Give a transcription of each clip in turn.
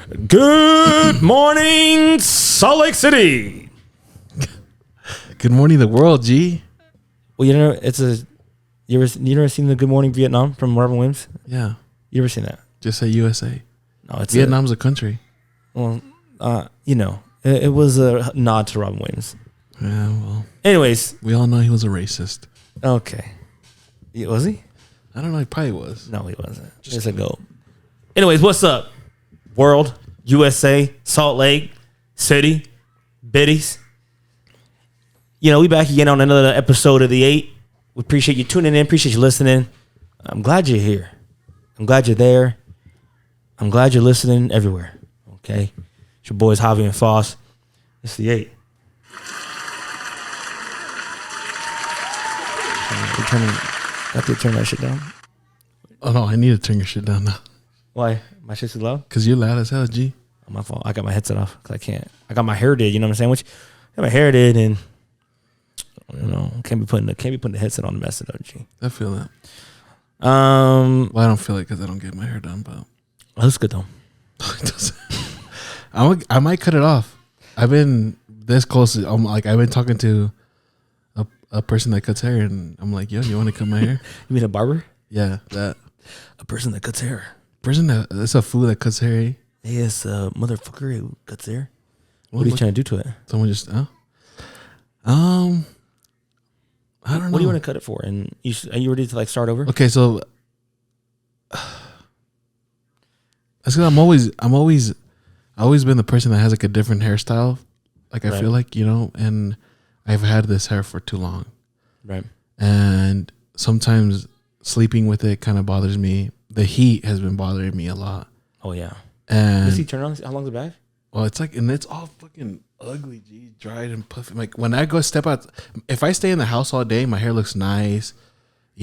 Good morning, Salt Lake City. Good morning, the world, G. Well, you ever seen the Good Morning Vietnam from Robin Williams? Yeah. You ever seen that? Just say USA. No, it's Vietnam's a country. Well, it was a nod to Robin Williams. Yeah, well. Anyways. We all know he was a racist. Okay. Was he? I don't know. He probably was. No, he wasn't. Just a go. Anyways, what's up? World, USA, Salt Lake City, Biddies. We back again on another episode of The 8. We appreciate you tuning in. Appreciate you listening. I'm glad you're here. I'm glad you're there. I'm glad you're listening everywhere. Okay? It's your boys, Javi and Foss. It's The 8. Got to turn that shit down. Oh, no. I need to turn your shit down now. Why? My shit's too loud? Because you're loud as hell, G. My fault. I got my headset off because I can't. I got my hair did. You know what I'm saying? I got my hair did, and can't be putting the headset on the mess it up, G. I feel that. Well, I don't feel it because I don't get my hair done, but that's good though. It doesn't. I might cut it off. I've been this close. I've been talking to a person that cuts hair, and I'm like, yo, you want to cut my hair? You mean a barber? Yeah, that. A person that cuts hair. That's a fool that cuts hair. He is a motherfucker who cuts hair. What are you trying to do to it? Someone just I don't know. What do you want to cut it for? And are you ready to start over? Okay, so that's because I'm always been the person that has a different hairstyle. I feel like, and I've had this hair for too long. Right. And sometimes sleeping with it kind of bothers me. The heat has been bothering me a lot. Oh yeah. And does he turn on? How long's it back? Well, and it's all fucking ugly, G, dried and puffy. Like when I go step out, if I stay in the house all day, my hair looks nice,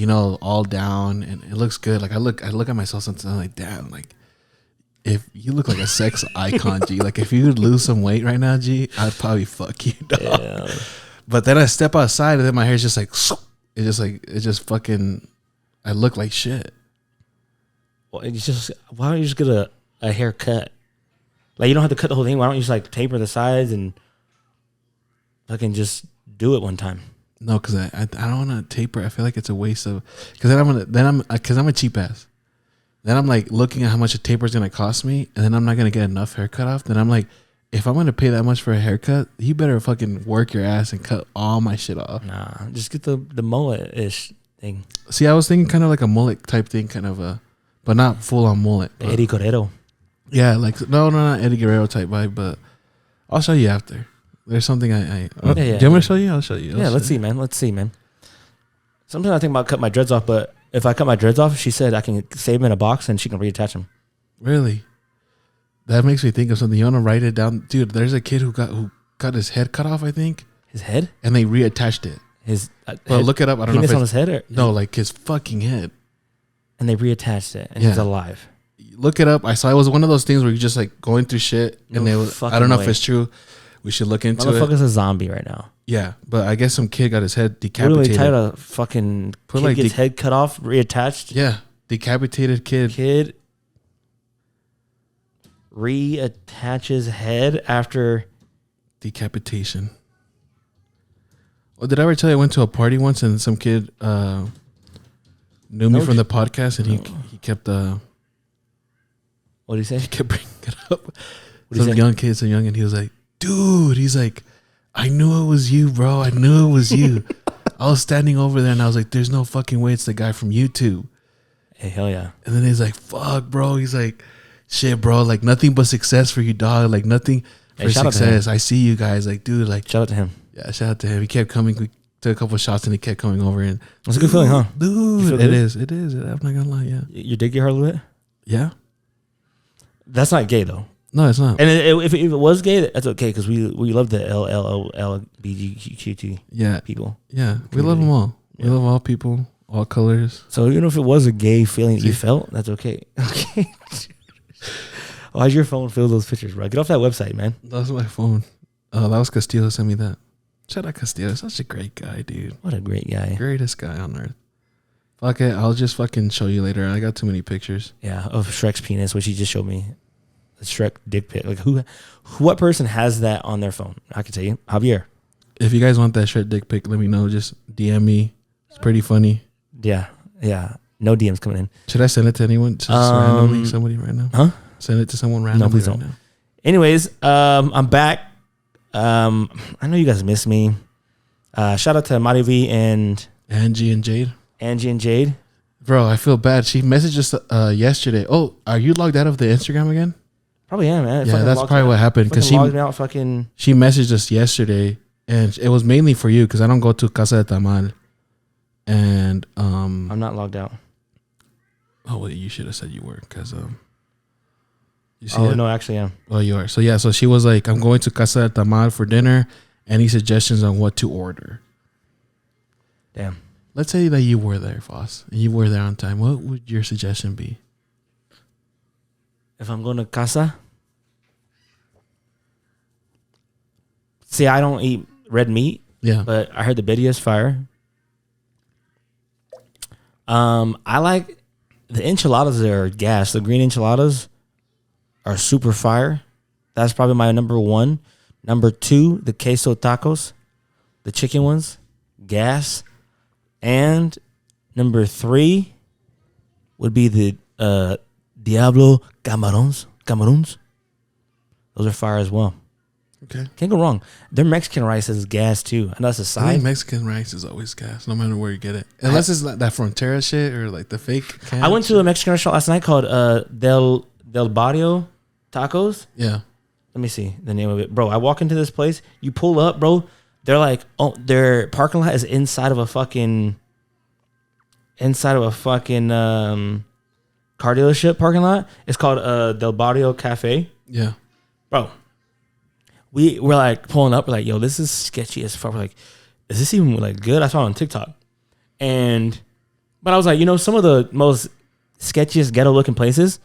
all down, and it looks good. Like I look at myself sometimes, I'm like, damn, like if you look like a sex icon, G. Like if you would lose some weight right now, G, I'd probably fuck you, dog. Yeah. But then I step outside, and then my hair's just like, I look like shit. Well, why don't you just get a haircut? Like you don't have to cut the whole thing. Why don't you just taper the sides and fucking just do it one time? No, because I don't want to taper. I feel like it's a waste of, because I'm a cheap ass. Then I'm like looking at how much a taper is gonna cost me, and then I'm not gonna get enough hair cut off. Then I'm like, if I'm gonna pay that much for a haircut, you better fucking work your ass and cut all my shit off. Nah, just get the mullet-ish thing. See, I was thinking kind of like a mullet type thing, kind of but not full on mullet. Eddie Guerrero. Yeah, no, not Eddie Guerrero type vibe, but I'll show you after. There's something do you want me to show you? I'll show you. Let's see, man. Sometimes I think about cutting my dreads off, but if I cut my dreads off, she said I can save them in a box and she can reattach them. Really? That makes me think of something. You want to write it down? Dude, there's a kid who got his head cut off, I think. His head? And they reattached it. His look it up. I don't know if it's on his head? No, like his fucking head. And they reattached it, and he's alive. Look it up. I saw it was one of those things where you're just going through shit, and I don't know if it's true. We should look into it. Motherfucker's a zombie right now. Yeah, but I guess some kid got his head decapitated. Literally tired of fucking kid gets head cut off, reattached. Yeah, decapitated kid. Kid reattaches head after decapitation. Well, did I ever tell you I went to a party once and some kid knew me from the podcast, and he kept what did he say? He kept bringing it up. Some young and he was like, dude, he's like, I knew it was you, bro. I knew it was you. I was standing over there and I was like, there's no fucking way it's the guy from YouTube. Hey, hell yeah. And then he's like, fuck, bro. He's like, shit, bro. Like nothing but success for you, dog. Like nothing for success. I see you guys. Like, dude, like. Shout out to him. Yeah, shout out to him. He kept coming. We took a couple of shots and he kept coming over. And it's a good feeling, huh? Dude, it is. It is. I'm not going to lie, yeah. You dig your heart a little bit? Yeah. That's not gay, though. No, it's not. And if it was gay, that's okay, because we love the LGBTQT people. Yeah, we love them all. We love all people, all colors. So even if it was a gay feeling that you felt, that's okay. Okay. Why'd your phone fill those pictures, bro? Get off that website, man. That's my phone. Oh, that was Castillo sent me that. Shout out Castillo. Such a great guy, dude. What a great guy. Greatest guy on earth. Fuck it. I'll just fucking show you later. I got too many pictures. Yeah, of Shrek's penis, which he just showed me. a Shrek dick pic. Like what person has that on their phone? I can tell you, Javier. If you guys want that Shrek dick pic, let me know. Just DM me. It's pretty funny. Yeah. No DMs coming in. Should I send it to anyone? Just randomly, somebody right now? Huh? Send it to someone randomly. No, please don't. Now. Anyways, I'm back. I know you guys miss me. Shout out to Marivi and Angie and Jade. Bro, I feel bad. She messaged us yesterday. Oh, are you logged out of the Instagram again? Probably am, man. Yeah, that's probably what happened. Because she messaged us yesterday, and it was mainly for you because I don't go to Casa de Tamal. And I'm not logged out. Oh wait, you should have said you were because you see no, actually I am. Oh, you are. So yeah, so she was like, I'm going to Casa de Tamal for dinner. Any suggestions on what to order? Damn. Let's say that you were there, Foss, and you were there on time. What would your suggestion be? If I'm going to Casa, see, I don't eat red meat. Yeah, but I heard the birria is fire. I like the enchiladas. Are gas. The green enchiladas are super fire. That's probably my number one. Number two, the queso tacos, the chicken ones, gas. And number three would be the Diablo Camarons. Those are fire as well. Okay. Can't go wrong. Their Mexican rice is gas too. And that's a side. I think Mexican rice is always gas, no matter where you get it. Unless it's like that Frontera shit or like the fake I went to a Mexican restaurant last night called Del Barrio Tacos. Yeah. Let me see the name of it. Bro, I walk into this place. You pull up, bro. They're like, oh, their parking lot is inside of a fucking car dealership parking lot. It's called Del Barrio Cafe. Yeah. Bro, we're like pulling up. We're like, yo, this is sketchy as fuck. We're like, is this even like good? I saw it on TikTok. But I was like, some of the most sketchiest ghetto looking places,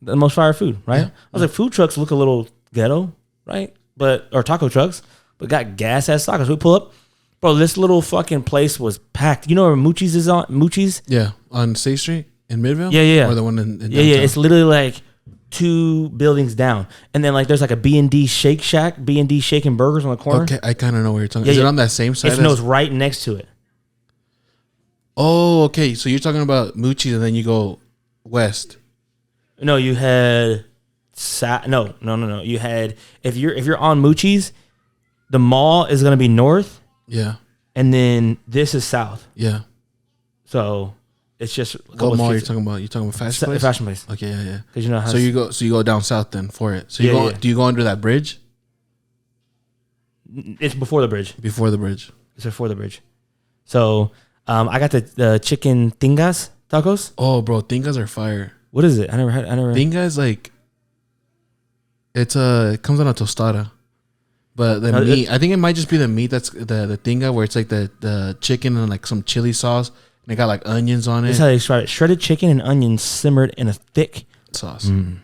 the most fire food, right? Yeah. I was like, food trucks look a little ghetto, right? Or taco trucks, but got gas ass tacos. We pull up, bro. This little fucking place was packed. You know where Moochie's is on? Moochie's? Yeah, on State Street in Midville. Yeah. Or the one in downtown? Yeah. It's literally like 2 buildings down, and then like there's like a B&D Shake Shack, B&D Shake and Burgers on the corner. Okay, I kind of know where you're talking. Is it on that same side? It's right next to it. Oh, okay. So you're talking about Moochie's, and then you go west. No, you had no. You had if you're on Moochie's, the mall is gonna be north. Yeah. And then this is south. Yeah. So it's just what mall are you talking about? You talking about Fashion Place? Fashion Place. Okay, yeah. Because you know how. So you go down south then for it. So do you go under that bridge? It's before the bridge. Before the bridge. It's before the bridge. So I got the chicken tingas tacos. Oh, bro, tingas are fire. What is it? I never. Tingas like it comes on a tostada. But the meat, I think it might just be the meat that's the tinga where it's like the chicken and like some chili sauce. And they got like onions on it. That's how they describe it. Shredded chicken and onions simmered in a thick sauce. And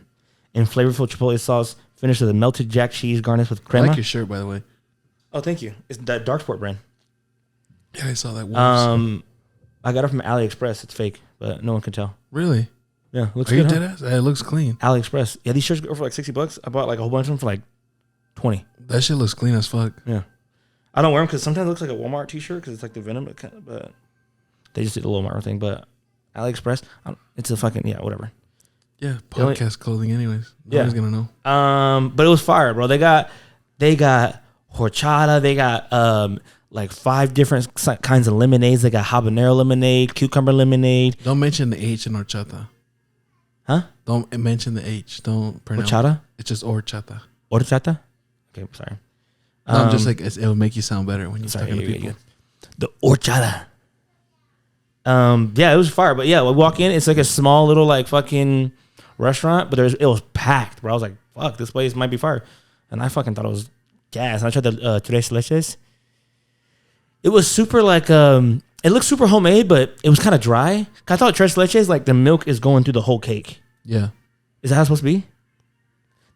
flavorful chipotle sauce finished with a melted jack cheese garnished with crema. I like your shirt, by the way. Oh, thank you. It's that Dark Sport brand. Yeah, I saw that once. I got it from AliExpress. It's fake, but no one can tell. Really? Yeah, looks Are good. You dead ass? It looks clean. AliExpress. Yeah, these shirts go for like $60. I bought like a whole bunch of them for like 20. That shit looks clean as fuck. Yeah. I don't wear them because sometimes it looks like a Walmart t-shirt because it's like the Venom, but they just did a Walmart thing. But AliExpress, it's a fucking, whatever. Yeah, podcast clothing anyways. Nobody's going to know. But it was fire, bro. They got horchata. They got like 5 different kinds of lemonades. They got habanero lemonade, cucumber lemonade. Don't mention the H in horchata. Huh? Don't mention the H. Don't pronounce horchata? It's just horchata. Horchata? Okay, sorry. No, I'm just like, it will make you sound better when you're talking to people. The horchata. Yeah, it was fire. But yeah, we walk in, it's like a small little like fucking restaurant, but it was packed, bro. I was like, fuck, this place might be fire. And I fucking thought it was gas. And I tried the tres leches. It was super like, it looked super homemade, but it was kind of dry. I thought tres leches, like the milk is going through the whole cake. Yeah. Is that how it's supposed to be?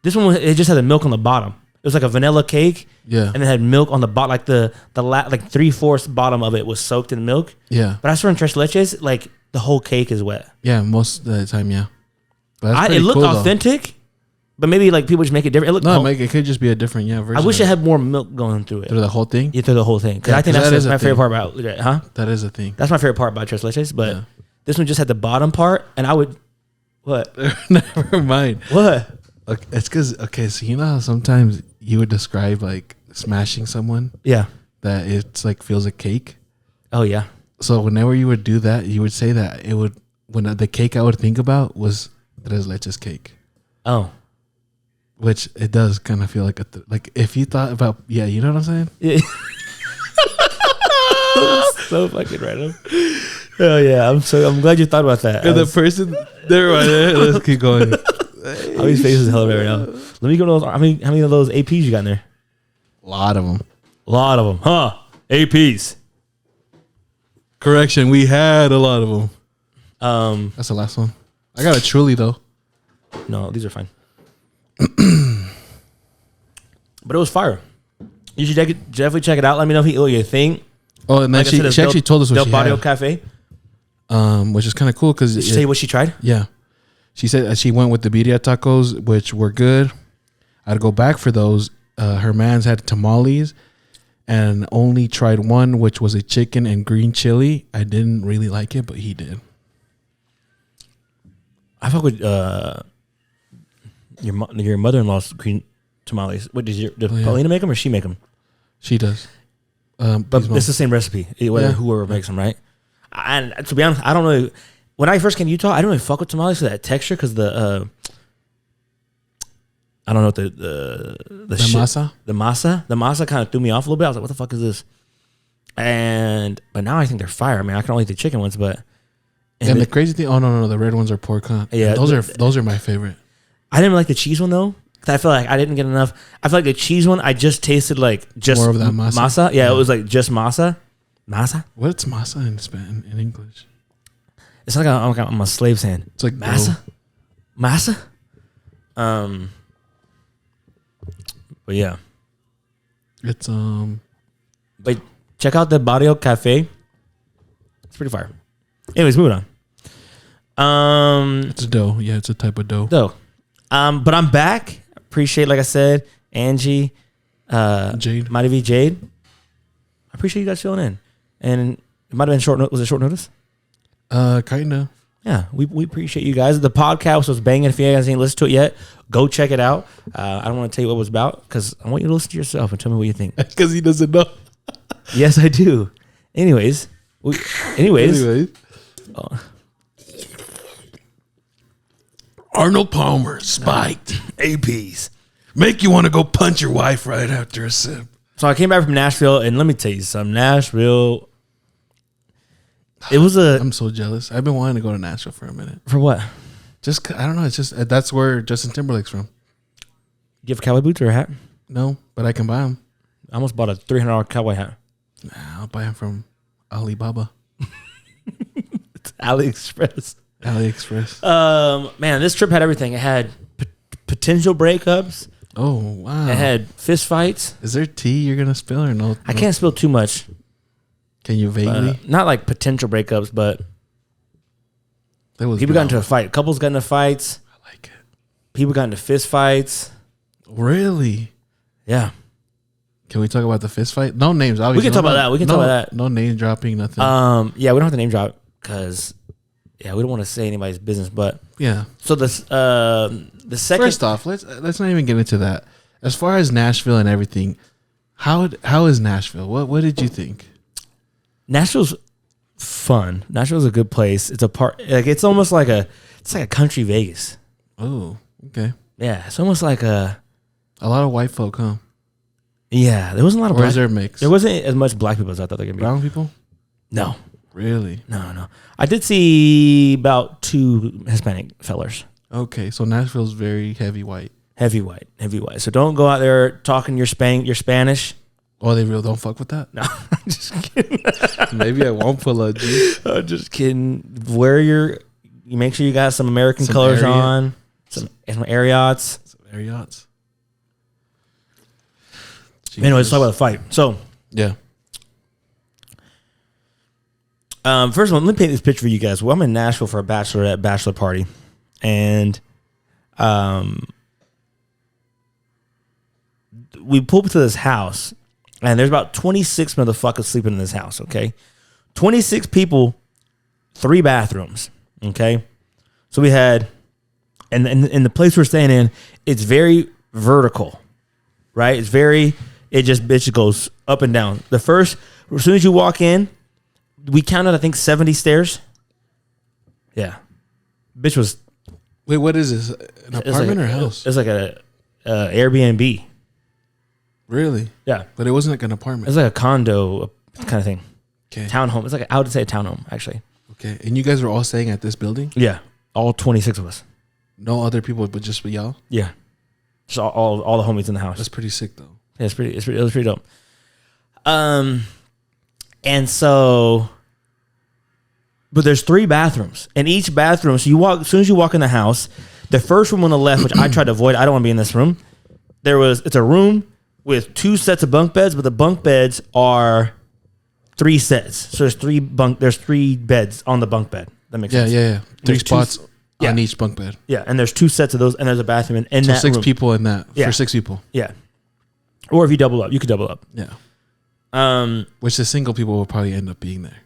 This one, it just had the milk on the bottom. It was like a vanilla cake. Yeah. And it had milk on the bottom, like like 3/4 bottom of it was soaked in milk. Yeah. But I swear in tres leches, like the whole cake is wet. Yeah, most of the time, yeah. But it looked authentic, But maybe like people just make it different. It looked it could just be a different version. I wish it had more milk going through it. Through the whole thing? Yeah, through the whole thing. Because I think that's my favorite part about it. Huh? That is a thing. That's my favorite part about Tres Leches. But this one just had the bottom part. And I would... What? Never mind. What? Okay, it's because... Okay, so you know how sometimes you would describe like smashing someone? Yeah. That it's like feels like cake? Oh, yeah. So whenever you would do that, you would say that it would... When the cake I would think about was Tres Leches cake. Oh. Which it does kind of feel like like if you thought about you know what I'm saying? Yeah. So fucking random. Oh yeah, I'm glad you thought about that. And the person there, let's keep going. All these faces hell right now. Let me go to those. How many of those APs you got in there? A lot of them. A lot of them, huh? APs. Correction, we had a lot of them. That's the last one. I got a Truly though. No, these are fine. But it was fire. You should definitely check it out. Let me know what you think. Oh, and then she actually told us what she Barrio had. Cafe. Which is kind of cool because... Did she say what she tried? Yeah. She said she went with the birria tacos, which were good. I'd go back for those. Her man's had tamales and only tried one, which was a chicken and green chili. I didn't really like it, but he did. I fuck with your mother-in-law's green tamales. What did Paulina make them or she make them? She does. But it's the same recipe. Whoever makes them, right? And to be honest, I don't know. When I first came to Utah, I didn't really fuck with tamales for that texture because I don't know what the masa. The masa kind of threw me off a little bit. I was like, what the fuck is this? But now I think they're fire. I mean, I can only eat the chicken ones, but the crazy thing. Oh no, the red ones are pork. Huh? Yeah, those are my favorite. I didn't like the cheese one though. I feel like I didn't get enough. I feel like the cheese one, I just tasted like just more of that masa. Yeah, it was like just masa. Masa? What's masa in English? It's like I'm a slave's hand. It's like masa. dough. Masa? But yeah. It's But check out the Barrio Cafe. It's pretty fire. Anyways, moving on. It's dough. Yeah, it's a type of dough. But I'm back. Appreciate, like I said, Angie, Jade. Might be Jade. I appreciate you guys filling in. And it might have been short. Was it short notice? Kinda. Yeah, we appreciate you guys. The podcast was banging. If you guys ain't listened to it yet, go check it out. I don't want to tell you what it was about because I want you to listen to yourself and tell me what you think. Because he doesn't know. Yes, I do. Anyways. Arnold Palmer spiked APs. make you want to go punch your wife right after a sip. So I came back from Nashville, and let me tell you something. Nashville, it was I'm so jealous. I've been wanting to go to Nashville for a minute. For what? Just I don't know. It's just that's where Justin Timberlake's from. Do you have cowboy boots or a hat? No, but I can buy them. I almost bought a $300 cowboy hat. Nah, I'll buy them from Alibaba. It's AliExpress. Man, this trip had everything. It had potential breakups. Oh wow! It had fist fights. Is there tea you're gonna spill or no? I can't spill too much. Can you vaguely? Not like potential breakups, but people got into a fight. Couples got into fights. I like it. People got into fist fights. Really? Yeah. Can we talk about the fist fight? No names. Obviously. We can talk about that. We can talk about that. No name dropping. Nothing. Yeah, we don't have to name drop because we don't want to say anybody's business. But yeah. So the second. First off, let's not even get into that. As far as Nashville and everything, how is Nashville? What did you think? Nashville's fun. Nashville's a good place. It's it's almost like a country Vegas. Oh, okay. Yeah, it's almost like a lot of white folk, huh? Yeah, there wasn't a lot of black. Or is there a mix? There wasn't as much black people as I thought there could be. Brown people? No. Really? No. I did see about 2 Hispanic fellers. Okay, so Nashville's very heavy white. Heavy white. So don't go out there talking your Spanish. Oh, they really don't fuck with that? No, I'm just kidding. Maybe I won't pull a G. I'm just kidding. You make sure you got some American colors on. Some Ariats. Anyway, let's talk about the fight. So, yeah. First of all, let me paint this picture for you guys. Well, I'm in Nashville for a bachelor party, and we pulled up to this house, and there's about 26 motherfuckers sleeping in this house. Okay, 26 people, 3 bathrooms. Okay, so we had, and the place we're staying in, it's very vertical, right? It just goes up and down. As soon as you walk in, we counted, I think, 70 stairs. Yeah, bitch was. Wait, what is this? An apartment or a house? It's like a Airbnb. Really? Yeah, but it wasn't like an apartment. It's like a condo kind of thing. Okay. Townhome. It's like I would say a townhome actually. Okay, and you guys were all staying at this building? Yeah, all 26 of us. No other people, but just with y'all? Yeah, just all the homies in the house. That's pretty sick, though. Yeah, it was pretty dope. And so, but there's 3 bathrooms, and each bathroom. So as soon as you walk in the house, the first room on the left, which I tried to avoid. I don't want to be in this room. It's a room with 2 sets of bunk beds, but the bunk beds are 3 sets. So there's 3 beds on the bunk bed. That makes sense. Yeah. 3 spots on each bunk bed. Yeah, and there's 2 sets of those, and there's a bathroom in that 6 room. people in that. Yeah. For 6 people. Yeah. Or if you double up, you could double up. Yeah. Which the single people will probably end up being there.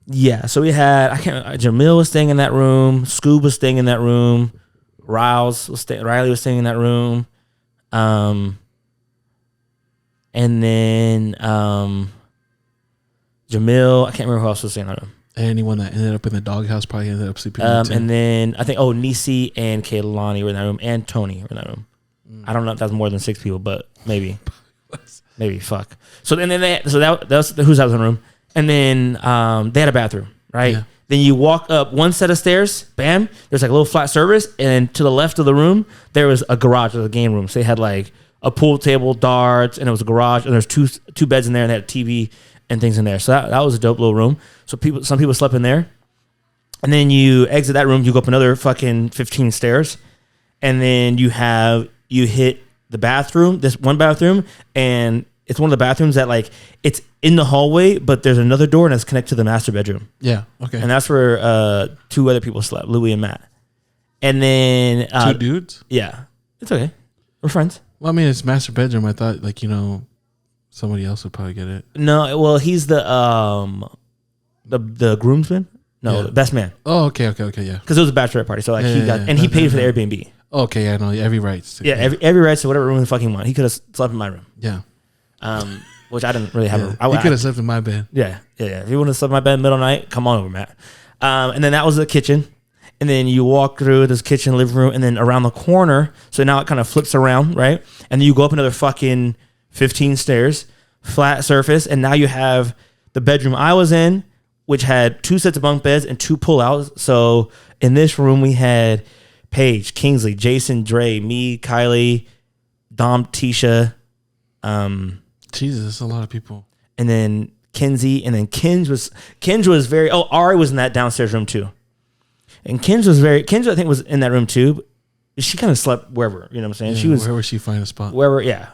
Yeah. So we had Jamil was staying in that room, Scoob was staying in that room, Riley was staying in that room. And then Jamil, I can't remember who else was staying in that room. Anyone that ended up in the doghouse probably ended up sleeping in the and then I think Nisi and Kaylani were in that room, and Tony were in that room. I don't know if that's more than 6 people, but maybe. Fuck. So then that was whose house in the room, and then they had a bathroom, right? Yeah. Then you walk up 1 set of stairs, bam. There's like a little flat surface, and to the left of the room there was a garage, or a game room. So they had like a pool table, darts, and it was a garage, and there's two beds in there, and they had a TV and things in there. So that was a dope little room. So some people slept in there, and then you exit that room, you go up another fucking 15 stairs, and then you hit the bathroom, this one bathroom, and it's one of the bathrooms that like it's in the hallway, but there's another door and it's connected to the master bedroom. Yeah. Okay. And that's where 2 other people slept, Louie and Matt. And then 2 dudes? Yeah. It's okay. We're friends. Well, I mean, it's master bedroom. I thought somebody else would probably get it. No, well, he's the groomsman? No, the best man. Oh, okay, yeah. Because it was a bachelorette party, so like he paid for the Airbnb. Okay, yeah, no, every rights. Every rights to whatever room the fuck he wanted. He could have slept in my room. Yeah. Which I didn't really have. He could have slept in my bed. Yeah. If you want to sleep in my bed in the middle of the night, come on over, Matt. And then that was the kitchen. And then you walk through this kitchen, living room, and then around the corner. So now it kind of flips around, right? And then you go up another fucking 15 stairs, flat surface, and now you have the bedroom I was in, which had 2 sets of bunk beds and 2 pull-outs. So in this room, we had Paige, Kingsley, Jason, Dre, me, Kylie, Dom, Tisha. Jesus, that's a lot of people. And then Kinsey, and then Kinge was very. Oh, Ari was in that downstairs room too. And Kinge I think was in that room too. But she kind of slept wherever, you know what I'm saying? Yeah, wherever she find a spot. Wherever, yeah.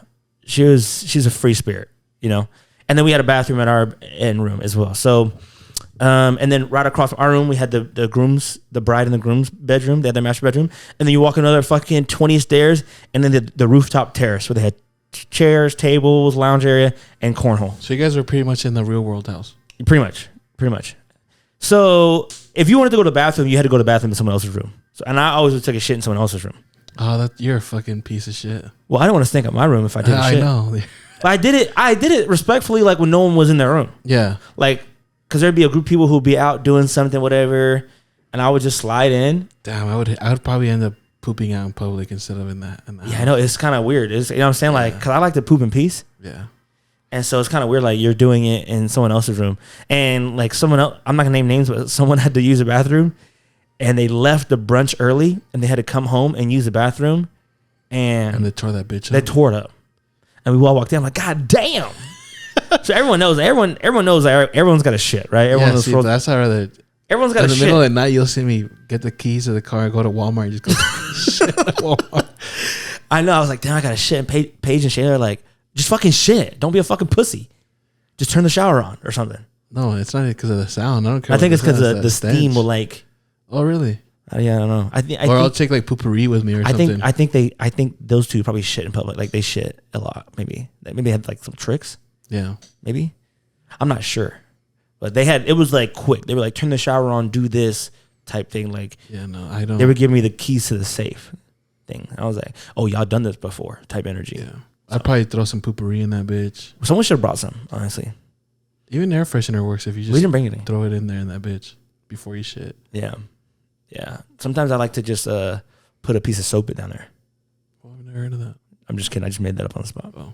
She's a free spirit, you know. And then we had a bathroom at our end room as well. So, and then right across from our room, we had the groom's, the bride and the groom's bedroom. They had their master bedroom. And then you walk another fucking 20 stairs, and then the rooftop terrace where they had chairs, tables, lounge area, and cornhole. So you guys were pretty much in the real world house. Pretty much. So if you wanted to go to the bathroom, you had to go to the bathroom in someone else's room. So, and I always would take a shit in someone else's room. Oh, you're a fucking piece of shit. Well, I don't want to stink up my room if I did shit. I know. But I did it respectfully, like when no one was in their room. Yeah. Like, because there'd be a group of people who'd be out doing something, whatever, and I would just slide in. Damn, I would probably end up pooping out in public instead of in that. Yeah, I know. It's kind of weird. You know what I'm saying? Yeah. Like, because I like to poop in peace. Yeah. And so it's kind of weird, like you're doing it in someone else's room. And like someone else, I'm not going to name names, but someone had to use the bathroom and they left the brunch early and they had to come home and use the bathroom. And they tore that bitch up. They tore it up. And we all walked in, I'm like, God damn. So everyone knows that everyone's got a shit, right? Everyone knows. That's how everyone's got a shit. In the middle of the night, you'll see me get the keys to the car and go to Walmart and just go shit at Walmart. I know. I was like, damn, I got a shit. And Paige and Shayla are like, just fucking shit. Don't be a fucking pussy. Just turn the shower on or something. No, it's not because of the sound. I don't care. I think it's because the steam will like. Oh, really? Yeah, I don't know. I think I'll take like poopery with me or something. I think those two probably shit in public. Like they shit a lot. Maybe they had like some tricks. Yeah. Maybe. I'm not sure, but it was like quick. They were like, turn the shower on, do this type thing. Like, yeah, no, I don't. They were giving me the keys to the safe thing. I was like, oh, y'all done this before type energy. Yeah. I'd probably throw some poopery in that bitch. Someone should have brought some, honestly. Even air freshener works if you just we didn't bring anything. Throw it in there in that bitch before you shit. Yeah. Yeah. Sometimes I like to just put a piece of soap down there. Well, I've never heard of that. I'm just kidding. I just made that up on the spot. Oh.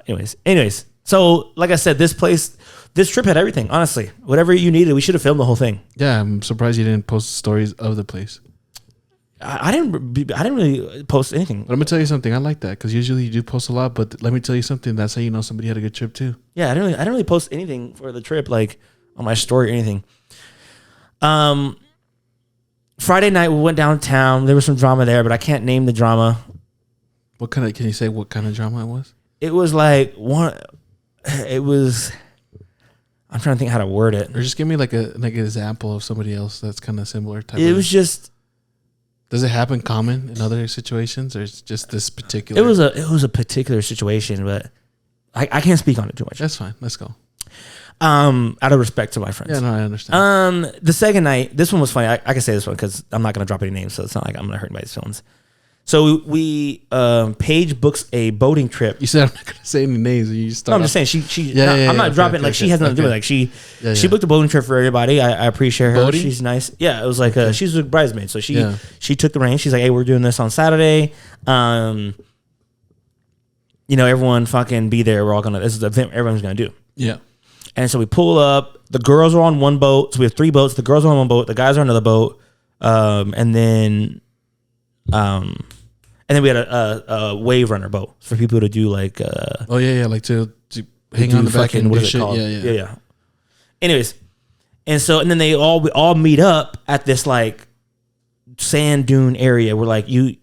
Anyways. So, like I said, this trip had everything, honestly. Whatever you needed, we should have filmed the whole thing. Yeah, I'm surprised you didn't post stories of the place. I didn't really post anything. But I'm going to tell you something. I like that because usually you do post a lot. But let me tell you something. That's how you know somebody had a good trip too. Yeah, I didn't really post anything for the trip, like on my story or anything. Friday night, we went downtown. There was some drama there, but I can't name the drama. Can you say what kind of drama it was? It was like I'm trying to think how to word it. Or just give me like an example of somebody else that's kind of similar type. It was just. Does it happen common in other situations, or it's just this particular? It was a particular situation, but I can't speak on it too much. That's fine. Let's go. Out of respect to my friends. Yeah, no, I understand. The second night, this one was funny. I can say this one because I'm not gonna drop any names, so it's not like I'm gonna hurt anybody's feelings. So Paige books a boating trip. You said I'm not gonna say any names. You start. No, I'm just saying she. I'm not dropping. Like she has nothing to do with it. Like she booked a boating trip for everybody. I appreciate her. Boating? She's nice. Yeah, it was like she's a bridesmaid, so she took the reins. She's like, hey, we're doing this on Saturday. Everyone fucking be there. We're all gonna. This is the event everyone's gonna do. Yeah. And so we pull up. The girls are on one boat. So we have 3 boats. The girls are on one boat. The guys are on another boat. And then we had a wave runner boat for people to do like. Like to hang on the back and what is it called? Yeah. Anyways, and then we all meet up at this like sand dune area where like you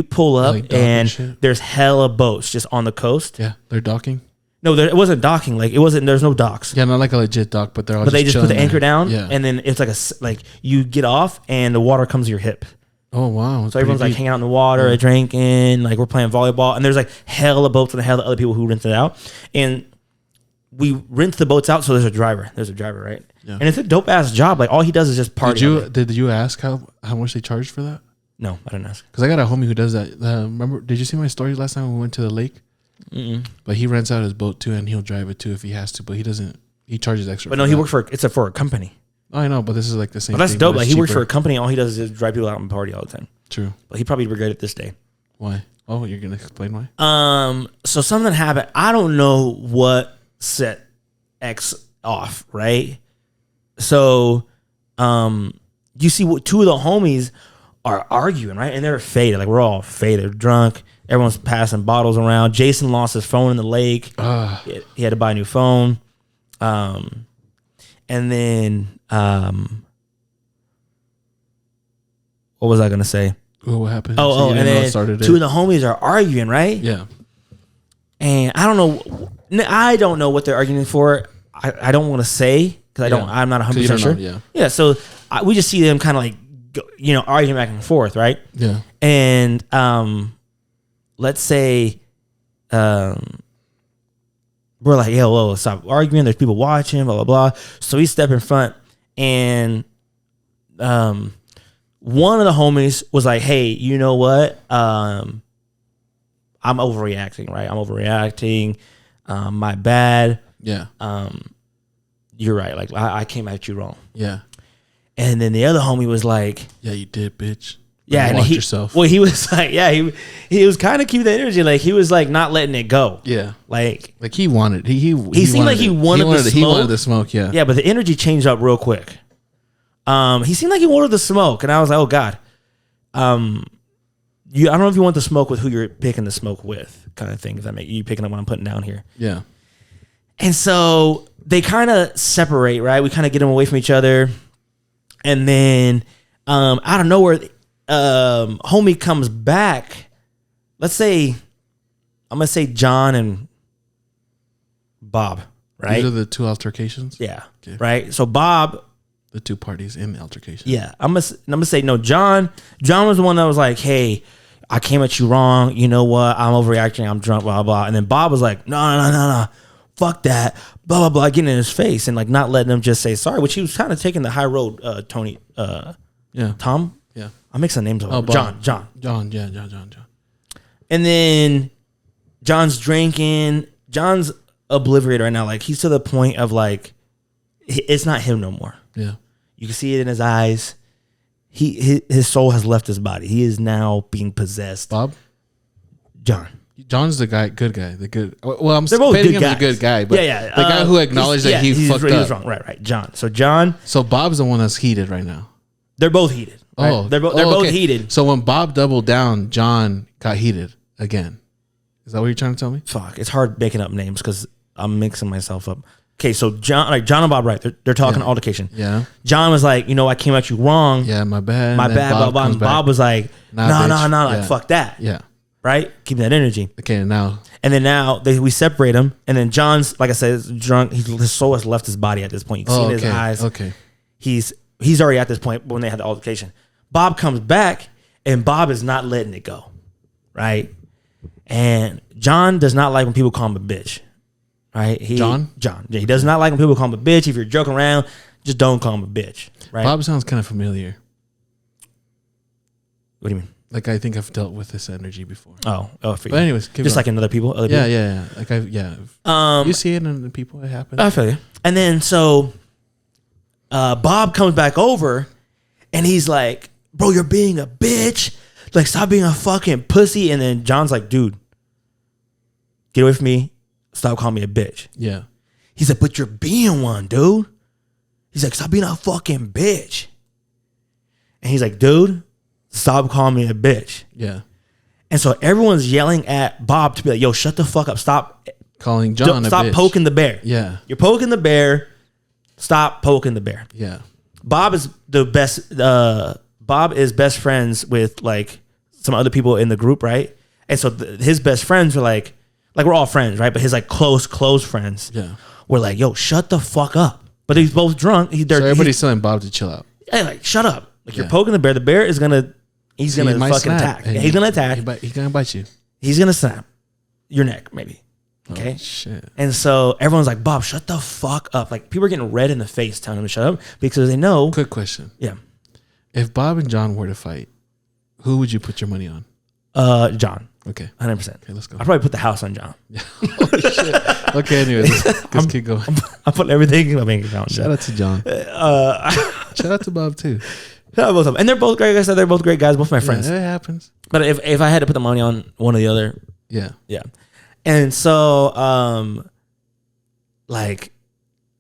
pull up and there's hella boats just on the coast. Yeah, they're docking. No, it wasn't docking. Like it wasn't. There's no docks. Yeah, not like a legit dock, but they're all. But they just put the anchor down, yeah. And then it's like you get off and the water comes to your hip. Oh wow! So everyone's like hanging out in the water, drinking, like we're playing volleyball, and there's like hella boats and hella other people who rent it out, and we rent the boats out. So there's a driver. Right? Yeah. And it's a dope ass job. Like all he does is just party. Did you ask how much they charged for that? No, I didn't ask. Because I got a homie who does that. Remember? Did you see my story last time we went to the lake? Mm-mm. But he rents out his boat too, and he'll drive it too if he has to. But he doesn't. He charges extra. But no, he works for a company. Oh, I know, but this is like the same. But that's thing, dope. Like he works for a company. All he does is drive people out and party all the time. True. But he probably regret it this day. Why? Oh, you're gonna explain why? So something happened. I don't know what set X off, right? So, you see what 2 of the homies are arguing, right? And they're faded. Like we're all faded. They're drunk. Everyone's passing bottles around. Jason lost his phone in the lake. He had to buy a new phone. And then, what was I gonna say? What happened? Oh, and then 2 of the homies are arguing, right? Yeah. And I don't know what they're arguing for. I don't want to say because I'm not 100% sure. Yeah. So we just see them kind of like, arguing back and forth, right? Yeah. And let's say we're like, whoa, stop arguing. There's people watching, blah, blah, blah. So we step in front and one of the homies was like, hey, you know what? I'm overreacting, right? I'm overreacting. My bad. Yeah. You're right. Like I came at you wrong. Yeah. And then the other homie was like, yeah, you did, bitch. Yeah, and watch yourself. Well, he was like, he was kind of keeping the energy. Like he was like not letting it go. Yeah. Like he wanted. He seemed like he wanted the smoke. He wanted the smoke. Yeah. Yeah, but the energy changed up real quick. He seemed like he wanted the smoke, and I was like, oh God. I don't know if you want the smoke with who you're picking the smoke with, kind of thing. If that make you picking up what I'm putting down here. Yeah. And so they kind of separate, right? We kind of get them away from each other, and then out of nowhere, homie comes back. Let's say, I'm gonna say John and Bob, right? These are the 2 altercations. Yeah. Okay. Right. So Bob, The two parties in the altercation. Yeah, I'm gonna say no. John was the one that was like, "Hey, I came at you wrong. You know what? I'm overreacting. I'm drunk. Blah blah." And then Bob was like, "No, fuck that. Blah blah blah." Getting in his face and like not letting him just say sorry, which he was kind of taking the high road. Tony, Tom. Yeah, I'm mixing names up. Oh, John. Yeah, John. And then John's drinking. John's obliterated right now. Like he's to the point of like, it's not him no more. Yeah. You can see it in his eyes. His soul has left his body. He is now being possessed. Bob? John's the good guy. The good. Well, I'm They're both painting good him guys. as a good guy, but yeah. the guy who acknowledged that he fucked up. He was wrong. Right. John. So Bob's the one that's heated right now. They're both heated. Right? Oh, they're both heated. So when Bob doubled down, John got heated again. Is that what you're trying to tell me? Fuck, it's hard making up names because I'm mixing myself up. Okay, so John and Bob, right? They're talking altercation. Yeah. John was like, I came at you wrong. Yeah, my bad. My bad. Blah, blah. And Bob was like, no, like fuck that. Yeah. Right? Keep that energy. Okay, now. And then we separate him. And then John's, like I said, is drunk. His soul has left his body at this point. You can see in his eyes. Okay. He's already at this point when they had the altercation. Bob comes back, and Bob is not letting it go. Right? And John does not like when people call him a bitch. Right? John. Yeah, he does not like when people call him a bitch. If you're joking around, just don't call him a bitch. Right? Bob sounds kind of familiar. What do you mean? Like I think I've dealt with this energy before. Oh, for you. But anyways, just like in other people. Yeah. Like you see it in the people. It happens. I feel you. And then so, Bob comes back over, and he's like, "Bro, you're being a bitch. Like, stop being a fucking pussy." And then John's like, "Dude, get away from me. Stop calling me a bitch." Yeah. He's like, "But you're being one, dude." He's like, "Stop being a fucking bitch." And he's like, "Dude, stop calling me a bitch." Yeah. And so everyone's yelling at Bob to be like, "Yo, shut the fuck up. Stop calling John a bitch. Stop poking the bear." Yeah. You're poking the bear. Stop poking the bear. Yeah. Bob is the best. Bob is best friends with like some other people in the group, right? And so his best friends were like we're all friends, right? But his like close friends, were like, "Yo, shut the fuck up." But he's both drunk. So everybody's telling Bob to chill out. Hey, like, shut up! Like you're poking the bear. The bear is gonna, he's gonna fucking snap. attack. He's gonna attack. He's gonna bite you. He's gonna snap your neck, maybe. Okay. Oh, shit. And so everyone's like, "Bob, shut the fuck up!" Like people are getting red in the face telling him to shut up because they know. Quick question. Yeah. If Bob and John were to fight, who would you put your money on? John. Okay. 100%. Okay, let's go. I'll probably put the house on John. Oh, shit. Okay, anyways, let's keep going. I put everything in my bank account. Shout out to John. Shout out to Bob too. Shout out both of them. And they're both great. Like I said, they're both great guys, both my friends. Yeah, it happens. But if I had to put the money on one or the other, yeah. And so,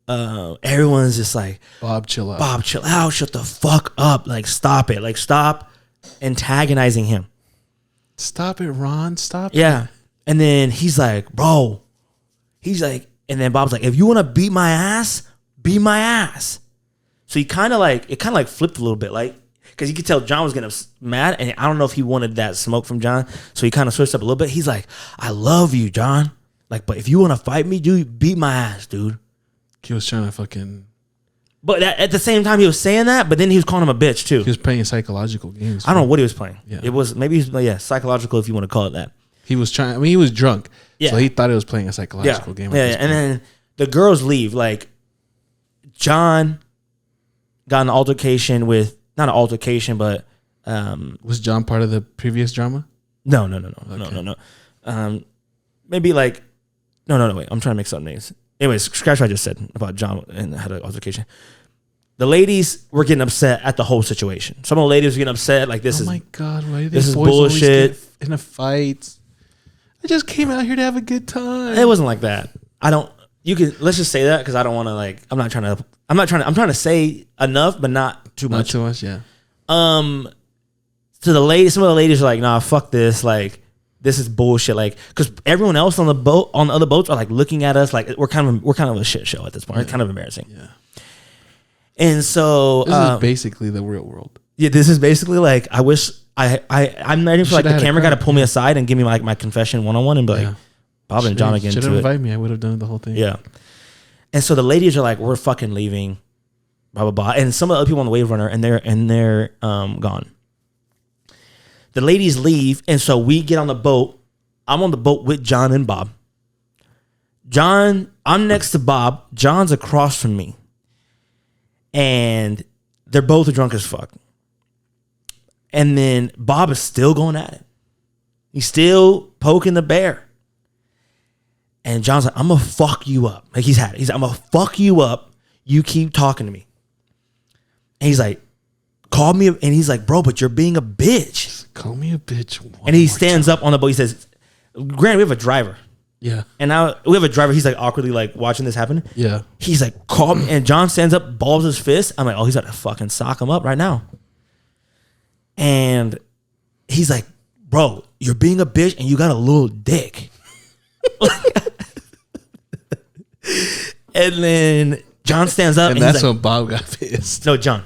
everyone's just like, Bob, chill out. Bob, chill out. Shut the fuck up. Like, stop it. Like, stop antagonizing him. Stop it, Ron. Stop it. Yeah. And then he's like, bro. He's like, and then Bob's like, if you want to beat my ass, beat my ass. So it kind of flipped a little bit, like, because you could tell John was getting mad, and I don't know if he wanted that smoke from John, so he kind of switched up a little bit. He's like, I love you, John. Like, but if you want to fight me, dude, beat my ass, dude. He was trying to fucking... But at the same time, he was saying that, but then he was calling him a bitch, too. He was playing psychological games. I don't know what he was playing. Yeah. It was, maybe he was, psychological, if you want to call it that. He was trying... I mean, he was drunk, yeah. So he thought he was playing a psychological game. Yeah, and then the girls leave. Like, John got an altercation with... Not an altercation, but... was John part of the previous drama? No. Maybe like... No, wait. I'm trying to mix up names. Anyways, scratch what I just said about John and had an altercation. The ladies were getting upset at the whole situation. Some of the ladies were getting upset, like this is... Oh my God, why this is bullshit. In a fight. I just came out here to have a good time. It wasn't like that. Let's just say that because I don't want to like... I'm trying to say enough, but not too much. Not too much, yeah. To the ladies, some of the ladies are like, nah, fuck this. Like, this is bullshit. Like, because everyone else on the boat, on the other boats, are like looking at us like we're kind of a shit show at this point. Yeah. It's kind of embarrassing. Yeah. And so this is basically the real world. Yeah, this is basically like I wish I'm ready for like the camera guy to pull me aside and give me like my confession 1-on-1 and be like, Bob and John again. Should have invited me. I would have done the whole thing. Yeah. And so the ladies are like, we're fucking leaving. blah blah blah, and some of the other people on the wave runner, and they're gone. The ladies leave, and so we get on the boat. I'm on the boat with John and Bob. I'm next to Bob. John's across from me, and they're both drunk as fuck. And then Bob is still going at it. He's still poking the bear. And John's like, I'm going to fuck you up. Like he's had it. He's like, I'm going to fuck you up. You keep talking to me. And he's like, call me. And he's like, bro, but you're being a bitch. Call me a bitch. And he stands up on the boat. He says, granted, we have a driver. Yeah. And now we have a driver. He's like awkwardly like watching this happen. Yeah. He's like, call me. And John stands up, balls his fist. I'm like, oh, he's about to fucking sock him up right now. And he's like, bro, you're being a bitch and you got a little dick. And then John stands up. And that's when Bob got pissed. No, John.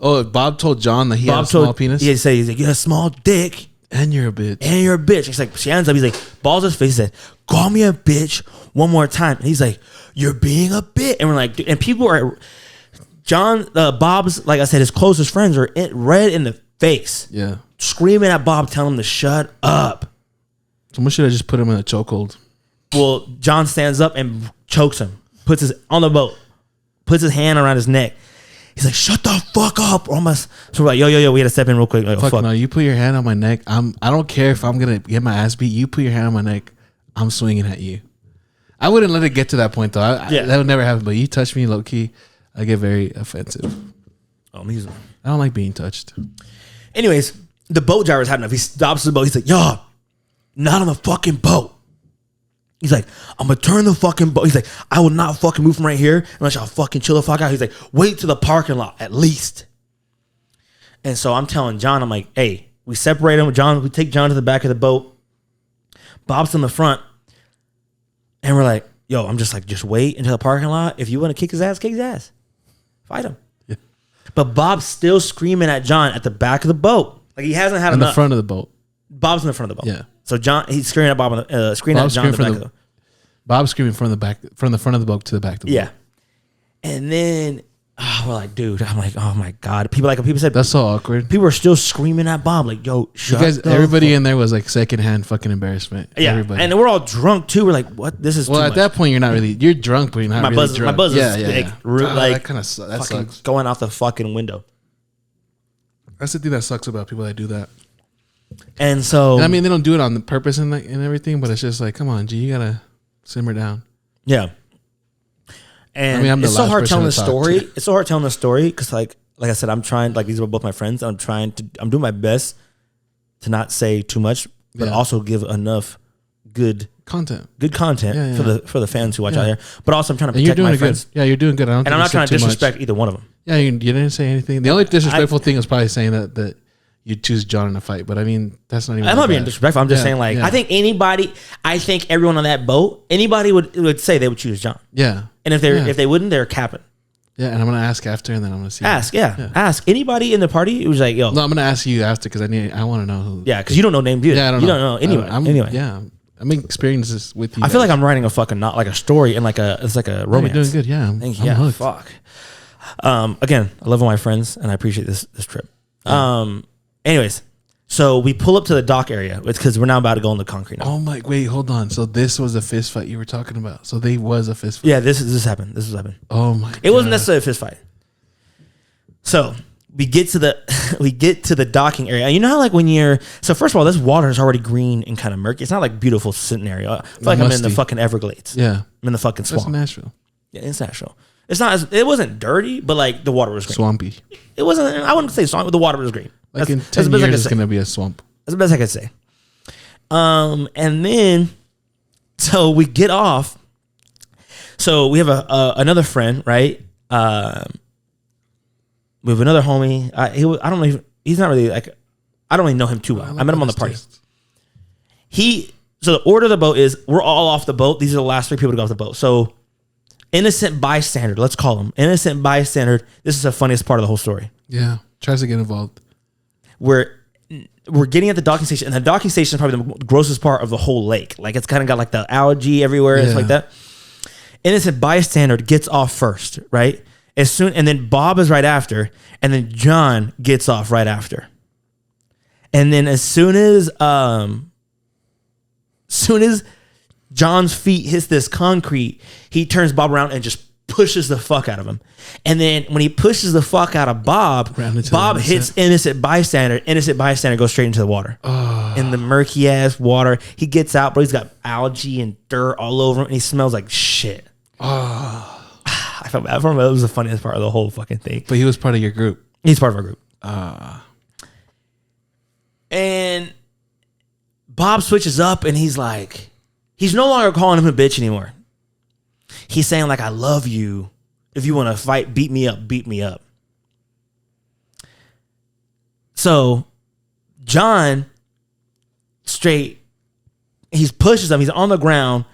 Oh, Bob told John that he had a small penis? He's like, you got a small dick. And you're a bitch. And you're a bitch. He's like, she ends up, he's like, balls his face. He said, call me a bitch one more time. And he's like, you're being a bitch. And we're like, dude, and people are, Bob's, like I said, his closest friends are red in the face. Yeah. Screaming at Bob, telling him to shut up. Someone should have just put him in a chokehold. Well, John stands up and chokes him. Puts his on the boat. Puts his hand around his neck. He's like, shut the fuck up. Almost. So we're like, yo, we had to step in real quick. Like, fuck no, you put your hand on my neck. I don't care if I'm gonna get my ass beat. You put your hand on my neck. I'm swinging at you. I wouldn't let it get to that point though. That would never happen. But you touch me low key, I get very offensive. I don't like being touched. Anyways, the boat driver's had enough. He stops the boat. He's like, yo, not on the fucking boat. He's like, I'm going to turn the fucking boat. He's like, I will not fucking move from right here unless y'all fucking chill the fuck out. He's like, wait to the parking lot at least. And so I'm telling John, I'm like, hey, we separate him. John, we take John to the back of the boat. Bob's in the front. And we're like, yo, I'm just like, just wait until the parking lot. If you want to kick his ass. Fight him. Yeah. But Bob's still screaming at John at the back of the boat. Like he hasn't had enough. In the front of the boat. Bob's in the front of the boat. Yeah. So John, he's screaming at Bob, screaming at John in the back of the boat. Bob's screaming from the front of the boat to the back of the boat. Yeah. And then we're like, dude, I'm like, oh my God. People said that's so awkward. People were still screaming at Bob, like, yo, shut up. Everybody in there was like secondhand fucking embarrassment. Yeah. Everybody. And we're all drunk too. We're like, what? This is well, too at much. that point, you're drunk, but you're not really drunk. My buzz is that kind of sucks. Going out the fucking window. That's the thing that sucks about people that do that. And so, and I mean, they don't do it on the purpose and everything, but it's just like, come on, G, you gotta simmer down. Yeah. And I mean, it's so hard telling the story. It's so hard telling the story because, like I said, I'm trying. Like these are both my friends. I'm doing my best to not say too much, but also give enough good content for the fans who watch out here. But also, I'm trying to protect my friends. Yeah, you're doing good. I'm not trying to disrespect either one of them. Yeah, you didn't say anything. The only disrespectful thing is probably saying that you choose John in a fight, but I mean that's not even. I'm not being disrespectful. I'm just saying, like, I think everyone on that boat, anybody would say they would choose John. Yeah, and if they wouldn't, they're capping. Yeah, and I'm gonna ask after, and then I'm gonna see. Ask anybody in the party who's like, yo. No, I'm gonna ask you after because I want to know who. Yeah, because you don't know names either. Yeah, I don't know. You don't know anyway. Yeah, I'm experiencing this with you. I feel like I'm writing a fucking not like a story and it's like a romance. You're doing good. Yeah, thank you. Yeah, fuck. Again, I love all my friends and I appreciate this trip. Anyways. So we pull up to the dock area because we're now about to go in the concrete now. Oh my! Wait, hold on. So this was a fist fight you were talking about. So they was a fist fight. Yeah, this happened. This was happened. Oh my! God. It wasn't necessarily a fist fight. So we get to the docking area. And you know how like when so first of all, this water is already green and kind of murky. It's not like beautiful sitting area. I feel like I'm in the fucking Everglades. Yeah, I'm in the fucking swamp. That's Nashville. Yeah, it's Nashville. It's not. It wasn't dirty, but like the water was green. Swampy. It wasn't. I wouldn't say swampy, but the water was green. Like in 10 years, it's gonna be a swamp. That's the best I could say. And then, so we get off. So we have another friend, right? We have another homie. I don't know. He's not really like. I don't really know him too well. I met him on the party. So the order of the boat is we're all off the boat. These are the last 3 people to go off the boat. So innocent bystander, let's call him innocent bystander. This is the funniest part of the whole story. Yeah, tries to get involved. We're getting at the docking station, and the docking station is probably the grossest part of the whole lake. Like it's kind of got like the algae everywhere and stuff like that. Innocent bystander gets off first, right? And then Bob is right after, and then John gets off right after. And then as soon as John's feet hits this concrete, he turns Bob around and just pushes the fuck out of him. And then when he pushes the fuck out of Bob hits innocent bystander. Innocent bystander goes straight into the water. In the murky ass water. He gets out, but he's got algae and dirt all over him, and he smells like shit. I felt bad for him. It was the funniest part of the whole fucking thing. But he was part of your group. He's part of our group. And Bob switches up, and he's like, he's no longer calling him a bitch anymore. He's saying like, I love you. If you want to fight, beat me up, beat me up. So John he pushes him. He's on the ground.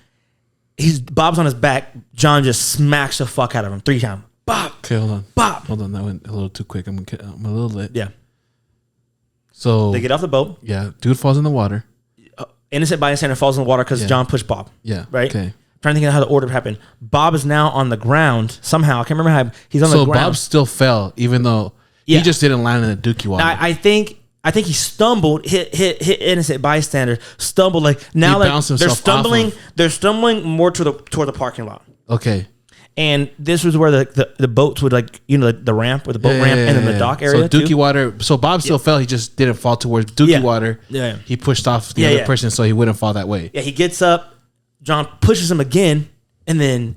Bob's on his back. John just smacks the fuck out of him 3 times. Bob. Okay, hold on. Bob. Hold on. That went a little too quick. I'm a little lit. Yeah. So they get off the boat. Yeah. Dude falls in the water. Innocent bystander falls in the water because John pushed Bob. Yeah. Right? Okay. I'm trying to think of how the order happened. Bob is now on the ground somehow. I can't remember how he's on the ground. So Bob still fell, even though he just didn't land in the dookie water. Now, I think he stumbled, hit innocent bystander, stumbled now he bounced himself they're stumbling more toward the parking lot. Okay. And this was where the boats would the ramp or the boat ramp and then the dock area. So dookie water. So Bob still fell. He just didn't fall towards dookie water. Yeah. He pushed off the other person so he wouldn't fall that way. Yeah. He gets up. John pushes him again, and then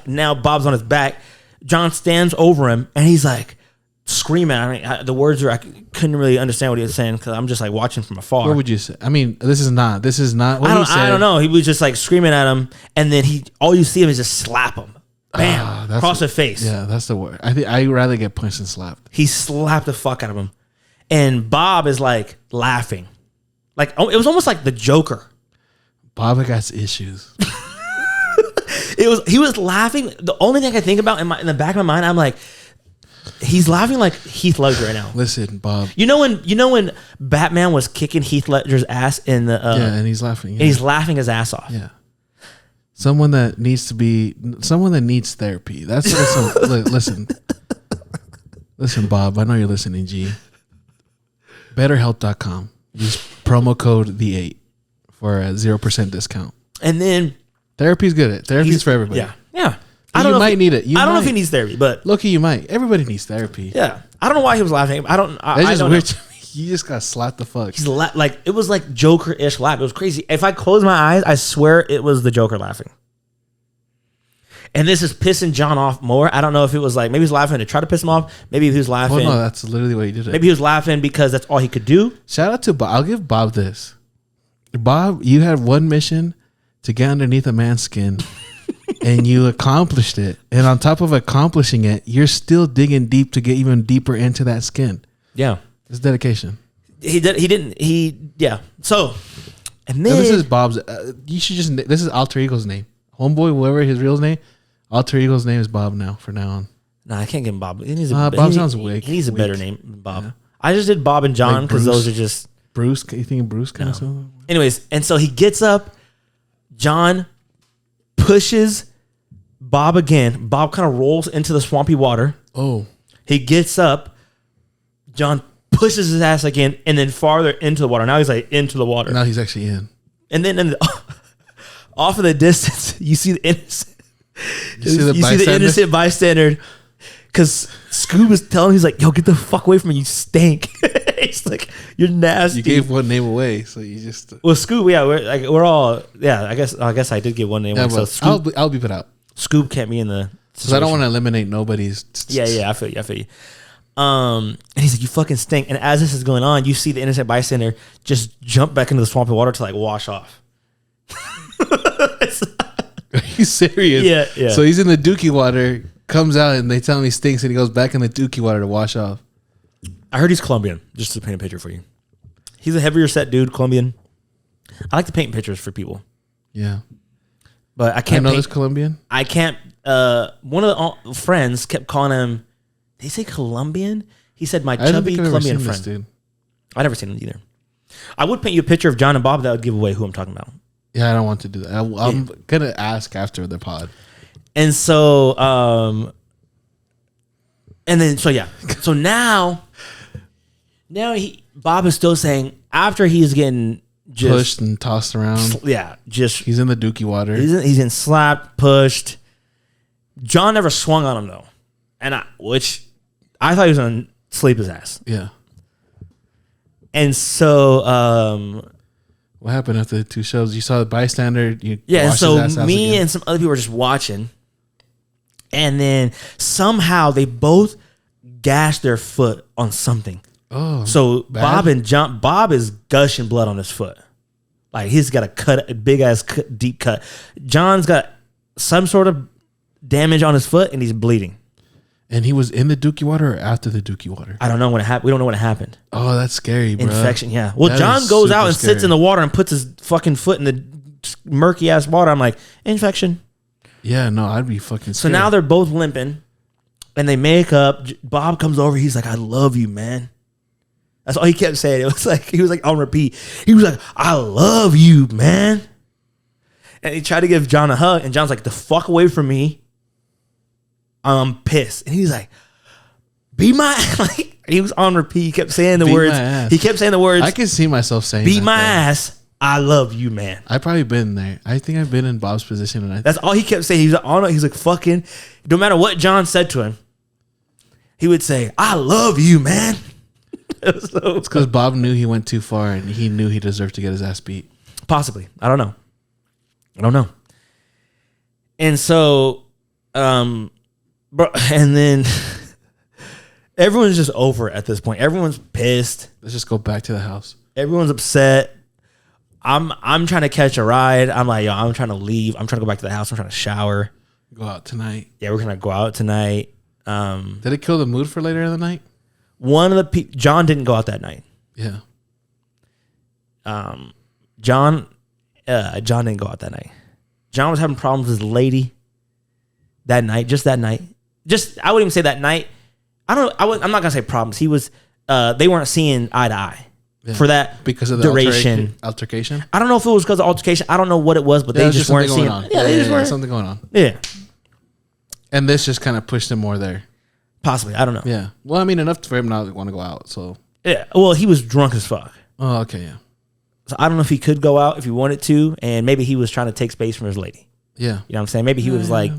now Bob's on his back. John stands over him, and he's like screaming. I mean, the words I couldn't really understand what he was saying because I'm just like watching from afar. What would you say? I mean, this is not. What I don't know. He was just like screaming at him, and then all you see him is just slap him, bam, across the face. Yeah, that's the word. I think I'd rather get punched than slapped. He slapped the fuck out of him, and Bob is like laughing, like it was almost like the Joker. Bob got issues. He was laughing. The only thing I think about in the back of my mind, I'm like, he's laughing like Heath Ledger right now. Listen, Bob. You know when Batman was kicking Heath Ledger's ass in the and he's laughing. Yeah. And he's laughing his ass off. Yeah. Someone that needs therapy. That's what listen, Bob. I know you're listening, G. BetterHelp.com. Use promo code the8 for a 0% discount. And then therapy's good. Therapy's for everybody. Yeah. I don't know. Need it. I don't know if he needs therapy, but Loki, you might. Everybody needs therapy. Yeah. I don't know why he was laughing. I don't weird to me. You just got slapped the fuck. He's it was like Joker-ish laugh. It was crazy. If I close my eyes, I swear it was the Joker laughing. And this is pissing John off more. I don't know if it was maybe he was laughing to try to piss him off. Maybe he was laughing. Oh no, that's literally what he did. Maybe he was laughing because that's all he could do. Shout out to Bob. I'll give Bob this. Bob, you had one mission to get underneath a man's skin. And you accomplished it. And on top of accomplishing it, you're still digging deep to get even deeper into that skin. Yeah. It's dedication. Yeah. So, and then. Now this is Bob's. This is alter ego's name. Homeboy, whoever his real name, alter ego's name is Bob now, for now on. Nah, I can't give him Bob. Bob sounds weak. He needs a better name than Bob. Yeah. I just did Bob and John because those are just. Bruce? You think Bruce kind of something? Anyways, and so he gets up. John pushes Bob again. Bob kind of rolls into the swampy water. Oh. He gets up. John pushes his ass again and then farther into the water. Now he's into the water. Now he's actually in. And then off in the distance, you see the innocent. You see the innocent bystander. Because Scoob is telling him, he's like, yo, get the fuck away from me. You stink. He's like, you're nasty. You gave one name away, so you just. Well, Scoob, yeah, we're all, yeah. I guess I did give one name away. So Scoob, I'll beep it out. Scoob can't be in the. Because I don't want to eliminate nobody's. Yeah, I feel you. And he's like, you fucking stink. And as this is going on, you see the innocent bystander just jump back into the swampy water to wash off. Are you serious? Yeah. So he's in the dookie water, comes out, and they tell him he stinks, and he goes back in the dookie water to wash off. I heard he's Colombian, just to paint a picture for you. He's a heavier set dude, Colombian. I like to paint pictures for people. Yeah. But I can't. I know this Colombian. I can't. One of the friends kept calling him. Did he say Colombian? He said my chubby Colombian friend. Dude. I never seen him either. I would paint you a picture of John and Bob that would give away who I'm talking about. Yeah, I don't want to do that. I'm gonna ask after the pod. And so And then so now Bob is still saying after he's getting just pushed and tossed around. He's in the dookie water. He's in slapped, pushed. John never swung on him though, which I thought he was gonna sleep his ass. Yeah. And so, what happened after the 2 shows? You saw the bystander. And so me and some other people were just watching, and then somehow they both gashed their foot on something. Oh, so bad? Bob is gushing blood on his foot, like he's got a big ass deep cut. John's got some sort of damage on his foot, and he's bleeding. And he was in the dookie water or after the dookie water? I don't know when it happened. We don't know when it happened. Oh, that's scary, bro. Infection, yeah. Well, That John is goes super out and scary. sits in the water and puts his fucking foot in the murky ass water. I'm like, infection. Yeah, no, I'd be fucking scared. So now they're both limping, and they make up. Bob comes over. He's like, "I love you, man." That's all he kept saying. It was like he was like on repeat. He was like, "I love you, man." And he tried to give John a hug, and John's like, "The fuck away from me. I'm pissed." And he's like, "Be my," like he was on repeat. He kept saying the Beat words. my ass. He kept saying the words. I can see myself saying "Beat that, my though. ass. I love you, man." I've probably been there. I think I've been in Bob's position, and That's all he kept saying. He's like, he's like, fucking. No matter what John said to him, he would say, "I love you, man." it's because Bob knew he went too far, and he knew he deserved to get his ass beat. Possibly, I don't know. And so, bro, and then everyone's just over it at this point. Everyone's pissed. Let's just go back to the house. Everyone's upset. I'm trying to catch a ride. I'm like, yo, I'm trying to leave. I'm trying to go back to the house. I'm trying to shower. Go out tonight. Yeah, we're gonna go out tonight. Did it kill the mood for later in the night? One of the people, John didn't go out that night. Yeah. John didn't go out that night. John was having problems with his lady that night. Just that night. I wouldn't even say that night. I'm not gonna say problems. He was. They weren't seeing eye to eye. Yeah. For that because of the duration. Altercation. I don't know if it was because of altercation. I don't know what it was, but they just weren't seeing. Yeah, they just weren't something going on. Yeah. And this just kind of pushed him more there. Possibly, I don't know. Yeah. Well, I mean, enough for him not to want to go out. So. Yeah. Well, he was drunk as fuck. Oh, okay, yeah. So I don't know if he could go out if he wanted to, and maybe he was trying to take space from his lady. Yeah. You know what I'm saying? Maybe he was like,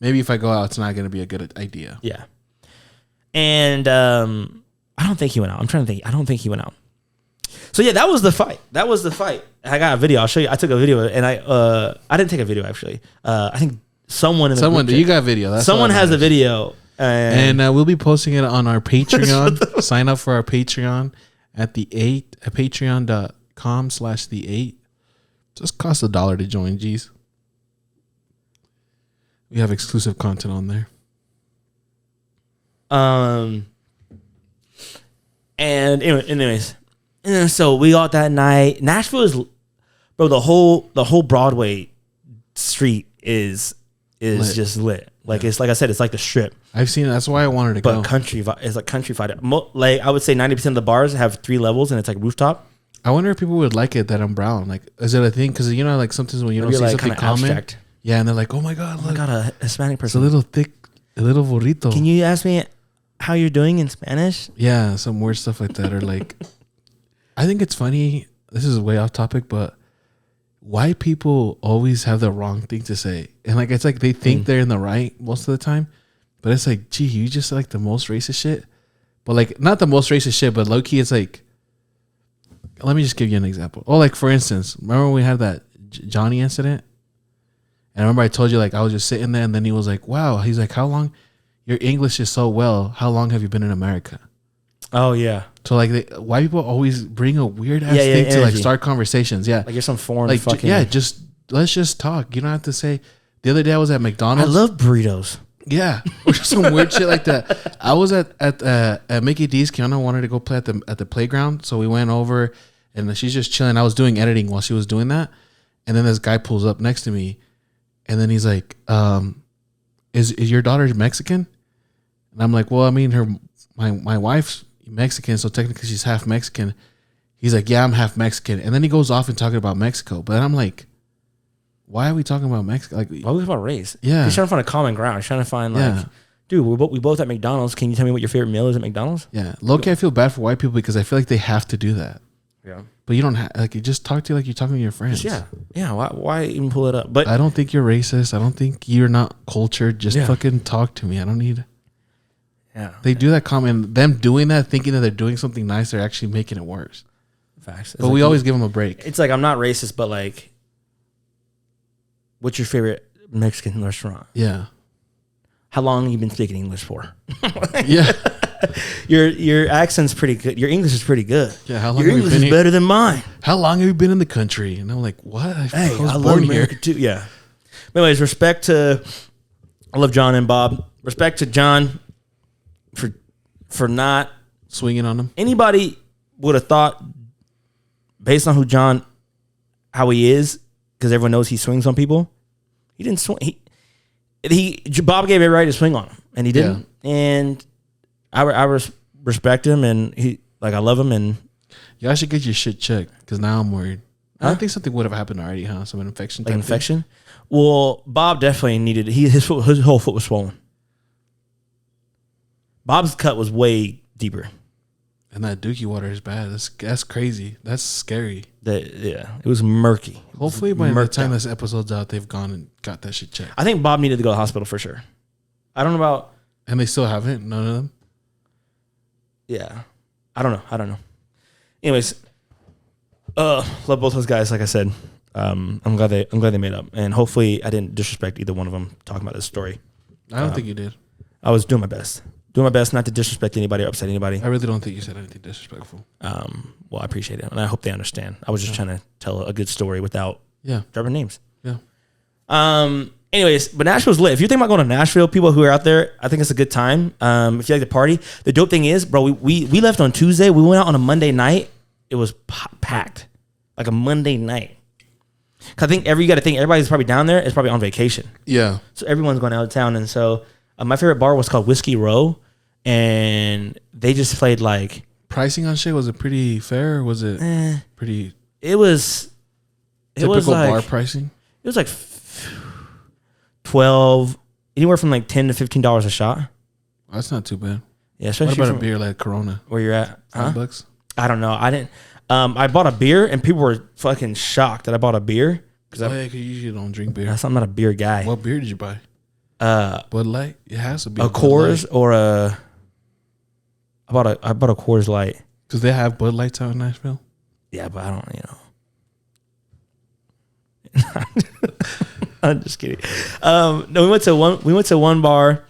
maybe if I go out, it's not going to be a good idea. Yeah. And I don't think he went out. I'm trying to think. I don't think he went out. So yeah, that was the fight. I got a video. I'll show you. I took a video, and I didn't take a video actually. I think someone in the group chat, you got video. That's someone has a video, and we'll be posting it on our Patreon. Sign up for our Patreon at patreon.com/the8. Just costs $1 to join. Geez, we have exclusive content on there. And anyways. And so we got that night. Nashville is, bro. The whole Broadway street is lit. Just lit. Like it's like I said, it's like the Strip. I've seen it. That's why I wanted to go. But it's like country-fied. Like I would say 90% of the bars have 3 levels and it's like rooftop. I wonder if people would like it that I'm brown. Like, is it a thing? Because like sometimes when you don't see like something common, abstract. Yeah, and they're like, oh my god, look, got a Hispanic person. It's a little thick, a little burrito. Can you ask me how you're doing in Spanish? Yeah, some weird stuff like that, or like. I think it's funny. This is way off topic, but white people always have the wrong thing to say. And like, it's like they think they're in the right most of the time, but it's like, gee, you just like the most racist shit. But like, not the most racist shit, but low key, it's like, let me just give you an example. Oh, like for instance, remember when we had that Johnny incident? And I remember I told you, like, I was just sitting there and then he was like, wow, he's like, how long, your English is so well. How long have you been in America? Oh yeah. So like, white people always bring a weird ass thing to like start conversations. Yeah, like you're some foreign like fucking. just let's just talk. You don't have to say. The other day I was at McDonald's. I love burritos. Yeah, or some weird shit like that. I was at Mickey D's. Kiana wanted to go play at the playground, so we went over, and she's just chilling. I was doing editing while she was doing that, and then this guy pulls up next to me, and then he's like, "Is your daughter Mexican?" And I'm like, "Well, I mean, my wife's Mexican, so technically she's half Mexican." He's like, "Yeah, I'm half Mexican," and then he goes off and talking about Mexico. But I'm like, why are we talking about Mexico? Like, why are we talking about race? Yeah, he's trying to find a common ground. He's trying to find like, dude, we both at McDonald's. Can you tell me what your favorite meal is at McDonald's? Yeah, low-key, I feel bad for white people because I feel like they have to do that. Yeah. But you don't have, like, you just talk to you like you're talking to your friends. Yeah. Why even pull it up? But I don't think you're racist. I don't think you're not cultured. Just fucking talk to me. I don't need. Yeah. They do that comment. Them doing that, thinking that they're doing something nice, they're actually making it worse. Facts. It's But we always give them a break. It's like, I'm not racist, but like, what's your favorite Mexican restaurant? Yeah. How long have you been speaking English for? Yeah. Your accent's pretty good. Your English is pretty good. Yeah. How long Your have you English been is here? better than mine. How long have you been in the country? And I'm like, what? Hey, was I love born here. America too. Yeah. But anyways, I love John and Bob. Respect to John for not Swinging on them. anybody would have thought, based on how he is, because everyone knows he swings on people. He didn't swing. Bob gave it right to swing on him, and he didn't. Yeah. And I respect him, and I love him, and Y'all should get your shit checked because now I'm worried. I don't think something would have happened already, huh? Some infection. like infection. Well, Bob definitely needed. His whole foot was swollen. Bob's cut was way deeper. And that Dookie water is bad. That's crazy. That's scary. It was murky. Hopefully by the time this episode's out, they've gone and got that shit checked. I think Bob needed to go to the hospital for sure. I don't know about. And they still haven't. None of them. Yeah, I don't know. Anyways, love both those guys. Like I said, I'm glad they made up, and hopefully I didn't disrespect either one of them talking about this story. I don't think you did. I was doing my best not to disrespect anybody or upset anybody. I really don't think you said anything disrespectful. Well, I appreciate it, and I hope they understand. I was just trying to tell a good story without dropping names. Yeah. Anyways, but Nashville's lit. If you're thinking about going to Nashville, people who are out there, I think it's a good time. If you like to party, the dope thing is, bro, we left on Tuesday. We went out on a Monday night. It was packed, like a Monday night. Cause I think you got to think everybody's probably down there. It's probably on vacation. Yeah. So everyone's going out of town, and so my favorite bar was called Whiskey Row, and they just played like Pricing on shit, was it pretty fair or was it pretty it was typical like, bar pricing? It was like 12, anywhere from like $10 to $15 a shot. That's not too bad. Yeah, especially What about from a beer like Corona? where you're at. Huh? $5? I don't know. I didn't. I bought a beer, and people were fucking shocked that I bought a beer because Oh, yeah, 'cause you usually don't drink beer. I'm not a beer guy. What beer did you buy? Bud Light? It has to be A Coors or a. I bought a Coors Light. Because they have Bud Lights out in Nashville. Yeah, but I don't. I'm just kidding. No, we went to one bar.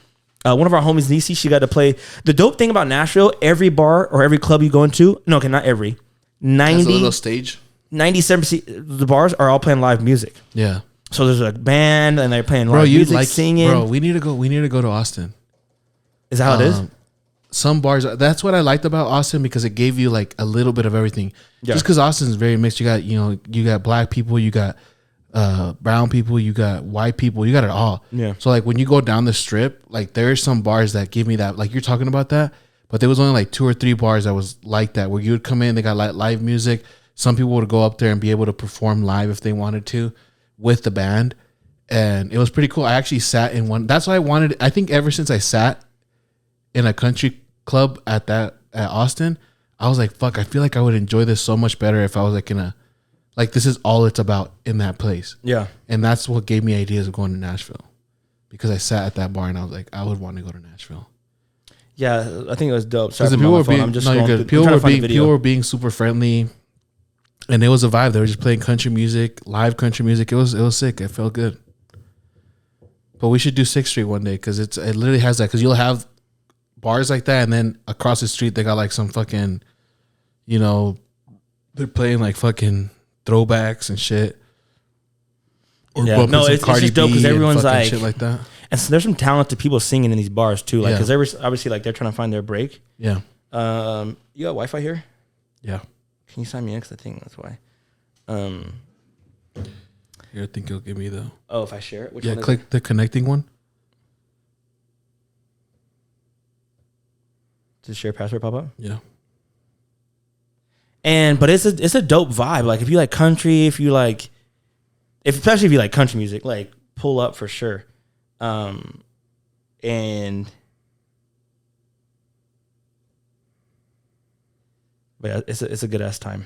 One of our homies, Nisi, she got to play. The dope thing about Nashville, every bar or every club you go into, no, okay, not every, 90, That's a little stage. 97%, the bars are all playing live music. Yeah. So there's a band and they're playing live music, singing. Bro, we need to go to Austin. Is that how it is? Some bars, that's what I liked about Austin because it gave you like a little bit of everything. Yeah. Just because Austin's very mixed. You got black people, you got brown people, you got white people, you got it all. Yeah. So like when you go down the strip, like there's some bars that give me that, like you're talking about that, but there was only like 2 or 3 bars that was like that where you would come in, they got like live music. Some people would go up there and be able to perform live if they wanted to with the band. And it was pretty cool. I actually sat in one. That's why I think ever since I sat in a country club at Austin, I was like, fuck, I feel like I would enjoy this so much better if I was like in a, like this is all it's about in that place. Yeah. And that's what gave me ideas of going to Nashville because I sat at that bar and I was like, I would want to go to Nashville. Yeah, I think it was dope. Because people were being super friendly, and it was a vibe. They were just playing country music, live country music. It was sick. It felt good. But we should do 6th Street one day because it literally has that. Because you'll have bars like that, and then across the street they got like some fucking, they're playing like fucking throwbacks and shit. Or yeah, no, it's just dope because everyone's like shit like that. And so there's some talented people singing in these bars too, like because obviously like they're trying to find their break. Yeah. You got Wi-Fi here? Yeah. Can you sign me in? Because I think that's why. Here, I think you'll give me the. Oh, if I share it, which one click the connecting one. Does share password pop up? Yeah. But it's a dope vibe. Like if you like country, especially if you like country music, like pull up for sure. And But yeah, it's a good ass time.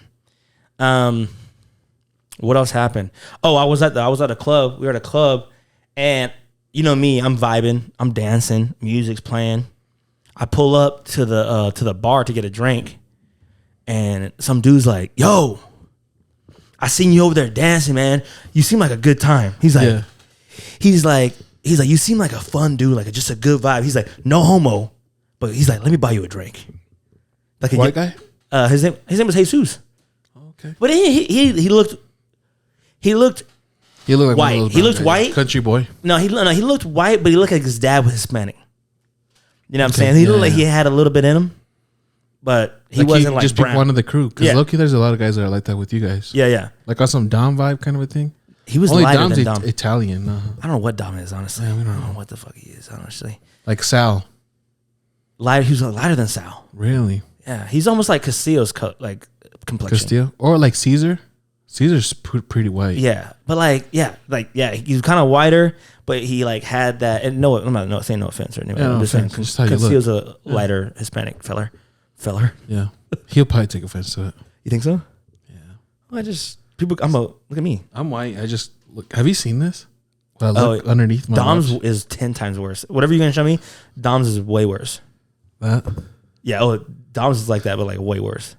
What else happened? Oh, I was at a club. We were at a club, and you know me, I'm vibing, I'm dancing, music's playing. I pull up to the bar to get a drink, and some dude's like, "Yo, I seen you over there dancing, man. You seem like a good time." He's like, he's like, you seem like a fun dude, like just a good vibe. He's like, no homo, but he's like, let me buy you a drink. Like white guy. His name was Jesus. Okay. But he looked like white. He looked white. Country boy. No, he looked white, but he looked like his dad was Hispanic. You know what I'm saying? He looked like he had a little bit in him, but he wasn't like just brown. One of the crew. Because low-key, there's a lot of guys that are like that with you guys. Yeah. Like on some Dom vibe kind of a thing. He was only lighter Dom's than Dom. Italian. I don't know what Dom is, honestly. Yeah, I don't know what the fuck he is, honestly. Like Sal. Lighter. He was lighter than Sal. Really? Yeah, he's almost like Castillo's like complexion. Castillo or like Caesar. Caesar's pretty white. Yeah, but he was kind of whiter, but he like had that. And no, I'm not saying no offense or anything. I'm just saying Castillo's a lighter Hispanic feller. Yeah, he'll probably take offense to it. You think so? Yeah. Well, look at me. I'm white. I just look. Have you seen this? Well, look underneath my Dom's watch. is 10 times worse. Whatever you're gonna show me, Dom's is way worse. That? Yeah. Oh, Dom's is like that, but like way worse.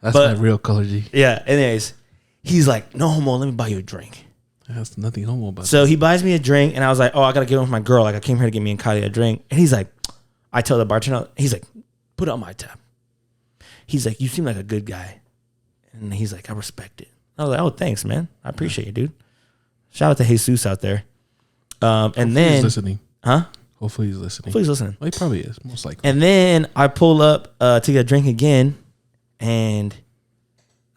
That's my real color, G. Yeah. Anyways, he's like, no homo. Let me buy you a drink. That's nothing homo about. So he buys me a drink, and I was like, oh, I gotta get with my girl. Like I came here to get me and Kylie a drink, and he's like, I tell the bartender, he's like, put it on my tab. He's like, you seem like a good guy, and he's like, I respect it. I was like, oh, thanks, man. I appreciate you, dude. Shout out to Jesus out there. And then he's listening. Huh? Hopefully he's listening. Hopefully he's listening. Well, he probably is, most likely. And then I pull up to get a drink again, and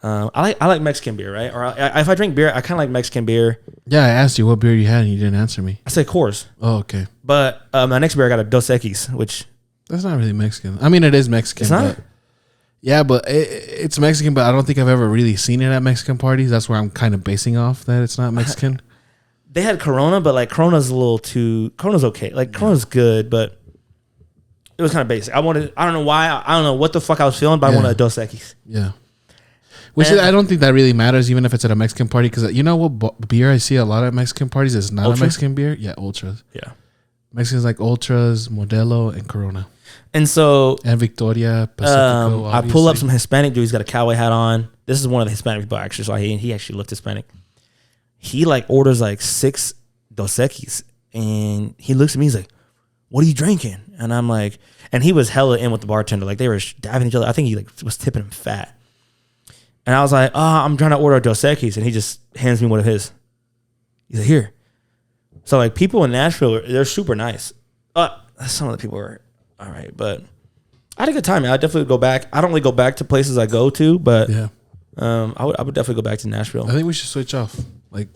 I like Mexican beer, right? Or if I drink beer, I kind of like Mexican beer. Yeah, I asked you what beer you had, and you didn't answer me. I said Coors. Oh, okay. But my next beer, I got a Dos Equis, which that's not really Mexican. I mean, it is Mexican. It's not. But yeah, but it's Mexican. But I don't think I've ever really seen it at Mexican parties. That's where I'm kind of basing off that it's not Mexican. They had Corona, but like Corona's Corona's okay. Like Corona's good, but it was kind of basic. I don't know why. I don't know what the fuck I was feeling, but I wanted a Dos Equis. Yeah. Which I don't think that really matters, even if it's at a Mexican party, because you know what beer I see a lot at Mexican parties is not Ultra? a Mexican beer. Yeah, Ultras. Yeah. Mexicans like Ultras, Modelo, and Corona. And so And Victoria, Pacifico, I pull up some Hispanic dude. He's got a cowboy hat on. This is one of the Hispanic people actually. So he actually looked Hispanic. He like orders like 6 Dos Equis, and he looks at me. He's like, "What are you drinking?" And I'm like, and he was hella in with the bartender. Like they were dabbing each other. I think he like was tipping him fat. And I was like, "Oh, I'm trying to order a Dos Equis," and he just hands me one of his. He's like, "Here." So like people in Nashville, they're super nice. Some of the people were all right, but I had a good time. Man. I definitely would go back. I don't really go back to places I go to, but yeah, I would definitely go back to Nashville. I think we should switch off. Like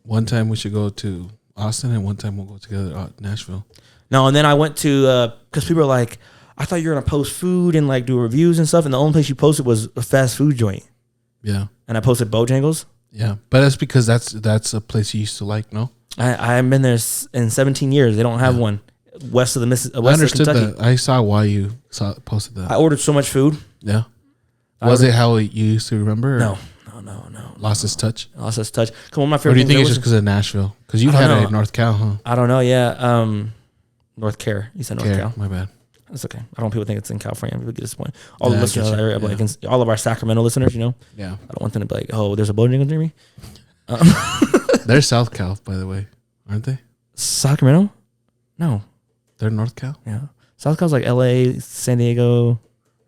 one time we should go to Austin, and one time we'll go together to Nashville. No, and then I went to because people are like, I thought you were gonna post food and like do reviews and stuff, and the only place you posted was a fast food joint. Yeah, and I posted Bojangles. Yeah, but that's because that's a place you used to like. No, I haven't been there in 17 years. They don't have one west of the Mississippi. I understood that. I saw why you posted that. I ordered so much food. Yeah, was it how you used to remember? No. Lost its touch. Lost its touch. Come on, my favorite. Or do you think it's just because of Nashville? Because you've had it in North Cal, huh? I don't know. Yeah, North Care. You said North Cal. My bad. That's okay. I don't want people to think it's in California. People get disappointed. All the listeners out there, like all of our Sacramento listeners, you know. Yeah. I don't want them to be like, oh, there's a Bojangles near me. They're South Cal, by the way, aren't they? Sacramento? No. They're North Cal? Yeah. South Cal's like LA, San Diego,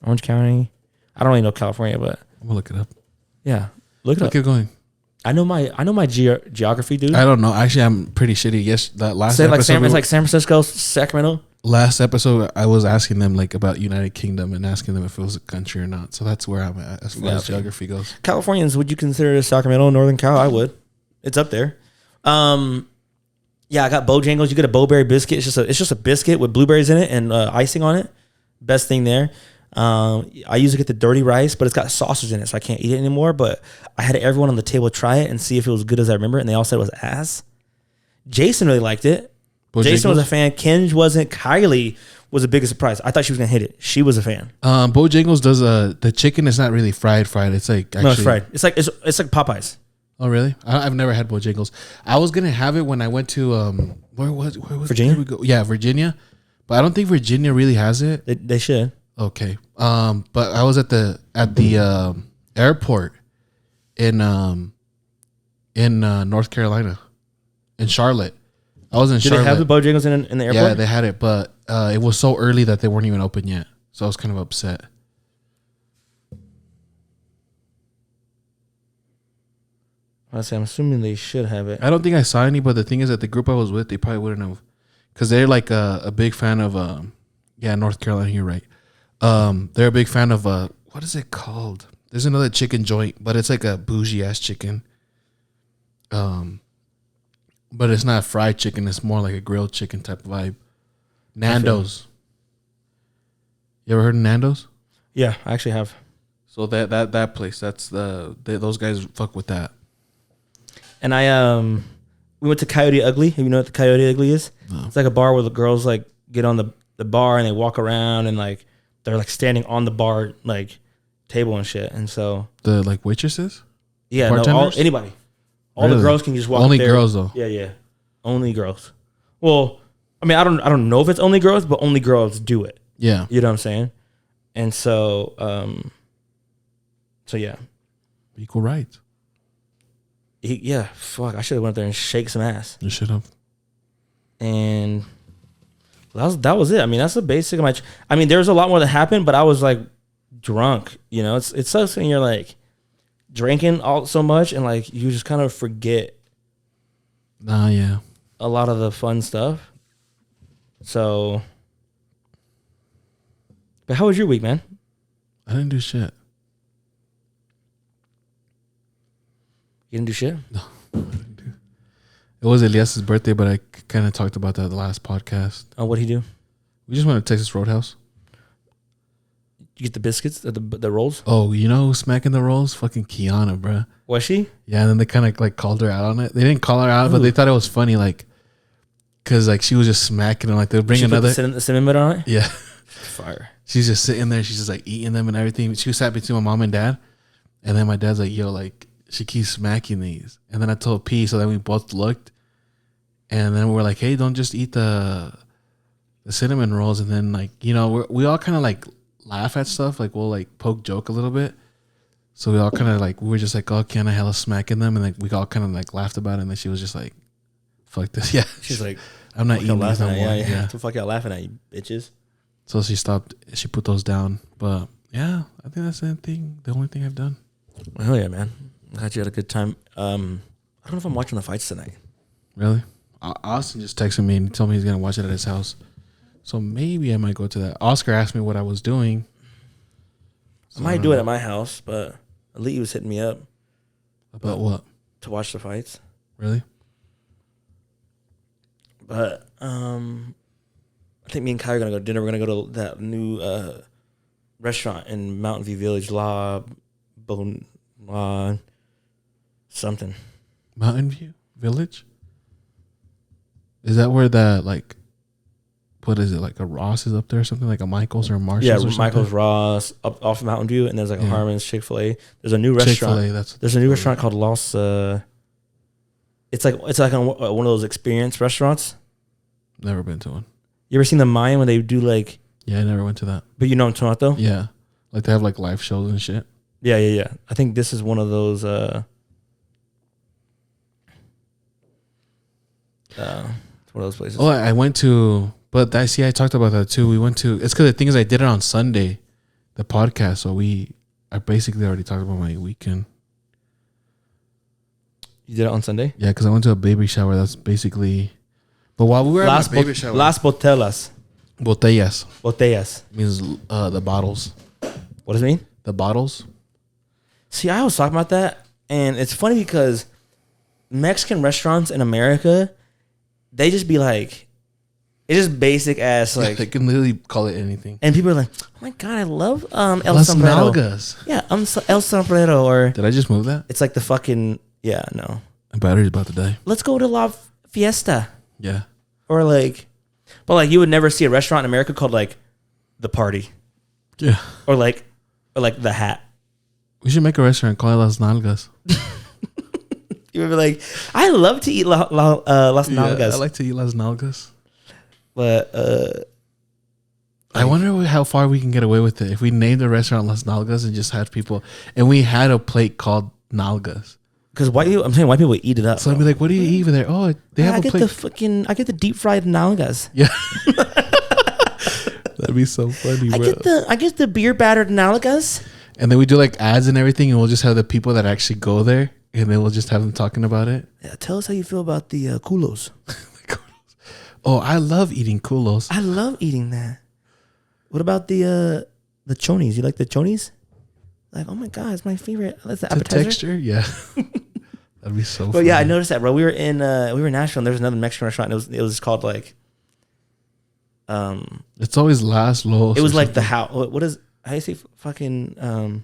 Orange County. I don't really know California, but I'm gonna look it up. Yeah. Look it up. Keep going. I know my geography, dude. I don't know. Actually, I'm pretty shitty. Yes, that last episode. It's like San Francisco, Sacramento. Last episode, I was asking them like about United Kingdom and asking them if it was a country or not. So that's where I'm at as far as geography goes. Californians, would you consider Sacramento Northern Cal? I would. It's up there. Yeah, I got Bojangles. You get a Bowberry biscuit. It's just a biscuit with blueberries in it and icing on it. Best thing there. I usually get the dirty rice, but it's got sausage in it, so I can't eat it anymore. But I had everyone on the table try it and see if it was good as I remember it, and they all said it was ass. Jason really liked it. Bojangles? Jason was a fan. Kenj wasn't. Kylie was the biggest surprise. I thought she was gonna hit it. She was a fan. Bojangles does the chicken is not really fried. It's like actually, No, it's fried. It's like Popeyes. Oh really? I've never had Bojangles. I was gonna have it when I went to where was Virginia? Where we go? Yeah, Virginia. But I don't think Virginia really has it. They should. Okay. But I was at the airport in North Carolina, in Charlotte. I was in Charlotte. Did they have the Bojangles in the airport? Yeah, they had it, but it was so early that they weren't even open yet. So I was kind of upset. Honestly, I'm assuming they should have it. I don't think I saw any, but the thing is that the group I was with, they probably wouldn't have, because they're like a big fan of North Carolina. You're right. They're a big fan of what is it called? There's another chicken joint, but it's like a bougie ass chicken. But it's not fried chicken. It's more like a grilled chicken type of vibe. Nando's. You ever heard of Nando's? Yeah, I actually have. So that place, that's those guys fuck with that. And we went to Coyote Ugly. Have you know what the Coyote Ugly is? No. It's like a bar where the girls like get on the bar and they walk around and like they're like standing on the bar like table and shit. And so The like waitresses? yeah, Bartenders? anybody. All Really? the girls can just walk Only up there. girls though. Yeah. Only girls. Well, I mean, I don't know if it's only girls, but only girls do it. Yeah. You know what I'm saying? And so yeah. Equal rights. Yeah, fuck. I should have went there and shake some ass. You should have. And that was it. I mean, that's the basic of my. I mean, there's a lot more that happened, but I was like drunk. You know, it sucks when you're like drinking all so much and like you just kind of forget. Yeah. A lot of the fun stuff. So, but how was your week, man? I didn't do shit. You didn't do shit? No, I didn't do. It was Elias's birthday, but I kind of talked about that the last podcast. Oh, what'd he do? We just went to Texas Roadhouse. You get the biscuits, the rolls? Oh, you know who's smacking the rolls? Fucking Kiana, bruh. Was she? Yeah, and then they kind of like called her out on it. They didn't call her out, but Ooh. they thought it was funny, like, cause like she was just smacking them. Like they'll bring She another. put the cinnamon on it? Yeah, Fire. she's just sitting there. She's just like eating them and everything. She was sat between my mom and dad, and then my dad's like, "Yo, like she keeps smacking these." And then I told P, so then we both looked, and then we were like, "Hey, don't just eat the cinnamon rolls." And then like we all kind of like laugh at stuff, like we'll like poke joke a little bit. So we all kind of like we were just like, "Oh, Kiana hella smacking them," and like we all kind of like laughed about it. And then she was just like, "Fuck this!" Yeah, She's like, I'm not eating these no more. Yeah. What the fuck y'all laughing at, you bitches? So she stopped. She put those down. But yeah, I think that's the only thing I've done. Hell yeah, man. Glad you had a good time. I don't know if I'm watching the fights tonight. Really? Austin just texted me and he told me he's gonna watch it at his house. So maybe I might go to that. Oscar asked me what I was doing. So I might do it at my house, but Lee was hitting me up. About what? To watch the fights. Really? But I think me and Kai are gonna go to dinner. We're gonna go to that new restaurant in Mountain View Village, something. Mountain View Village? Is that where that like what is it, like a Ross is up there or something, like a Michael's or a Marshall's? Yeah, or something? Michael's, Ross, up off of Mountain View, and there's like a Harmon's, Chick-fil-A. There's a new restaurant. Chick-fil-A, there's a new restaurant called Los. It's like on one of those experience restaurants. Never been to one. You ever seen the Mayan when they do like? Yeah, I never went to that. But you know what I'm talking about, though? Yeah, like they have like live shows and shit. Yeah. I think this is one of those. One of those places. Oh, I went to, but I talked about that too. We went to. It's because the thing is, I did it on Sunday, the podcast. So I basically already talked about my weekend. You did it on Sunday? Yeah, because I went to a baby shower. That's basically. But while we were at my baby shower, Las botellas. Botellas means the bottles. What does it mean? The bottles. See, I always talk about that, and it's funny because Mexican restaurants in America, they just be like, it's just basic ass like. They can literally call it anything. And people are like, "Oh my god, I love El Las Sombrero." Nalgas. Yeah, El Sombrero, or Did I just move that? it's like the fucking My battery's about to die. let's go to La Fiesta, Yeah. or like, But like, you would never see a restaurant in America called like the Party. Yeah. Or like the Hat. We should make a restaurant called Las Nalgas. You would be like, I love to eat Las Nalgas. Yeah, I like to eat Las Nalgas. But I wonder how far we can get away with it if we named the restaurant Las Nalgas and just had people, and we had a plate called Nalgas. Because I'm saying white people eat it up. So I'd be like, "What do you eat over there?" Oh, they have a plate. I get the deep fried nalgas. Yeah, that'd be so funny, bro. I get the beer battered nalgas. And then we do like ads and everything, and we'll just have the people that actually go there, and then we'll just have them talking about it. Yeah, tell us how you feel about the culos. Oh, I love eating culos. I love eating that. What about the chonies? You like the chonies? Like, oh my god, it's my favorite. That's the appetizer. The texture, yeah. That'd be so. Well, yeah, I noticed that, bro. We were in Nashville, and there was another Mexican restaurant. And it was called like, it's always Las Los. It was like the house. What is how do you say fucking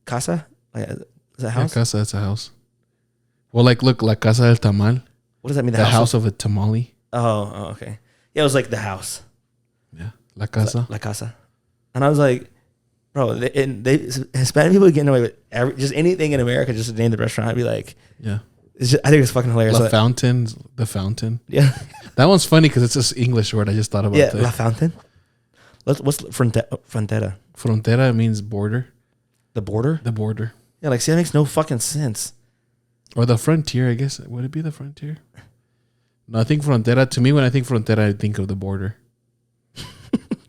casa? Like, is that house? Yeah, casa. It's a house. Well, like look, like Casa del Tamal. What does that mean? The house of a tamale. Oh, okay. Yeah, it was like the house. Yeah, La Casa. La Casa. And I was like, bro, Hispanic people getting away with just anything in America just to name the restaurant. I'd be like, yeah. I think it's fucking hilarious. The fountain. Yeah. That one's funny because it's this English word. I just thought about that. Yeah, La Fountain. What's frontera? Frontera means border. The border? The border. Yeah, like, see, that makes no fucking sense. Or the frontier, I guess. Would it be the frontier? No, I think frontera. To me, when I think frontera, I think of the border.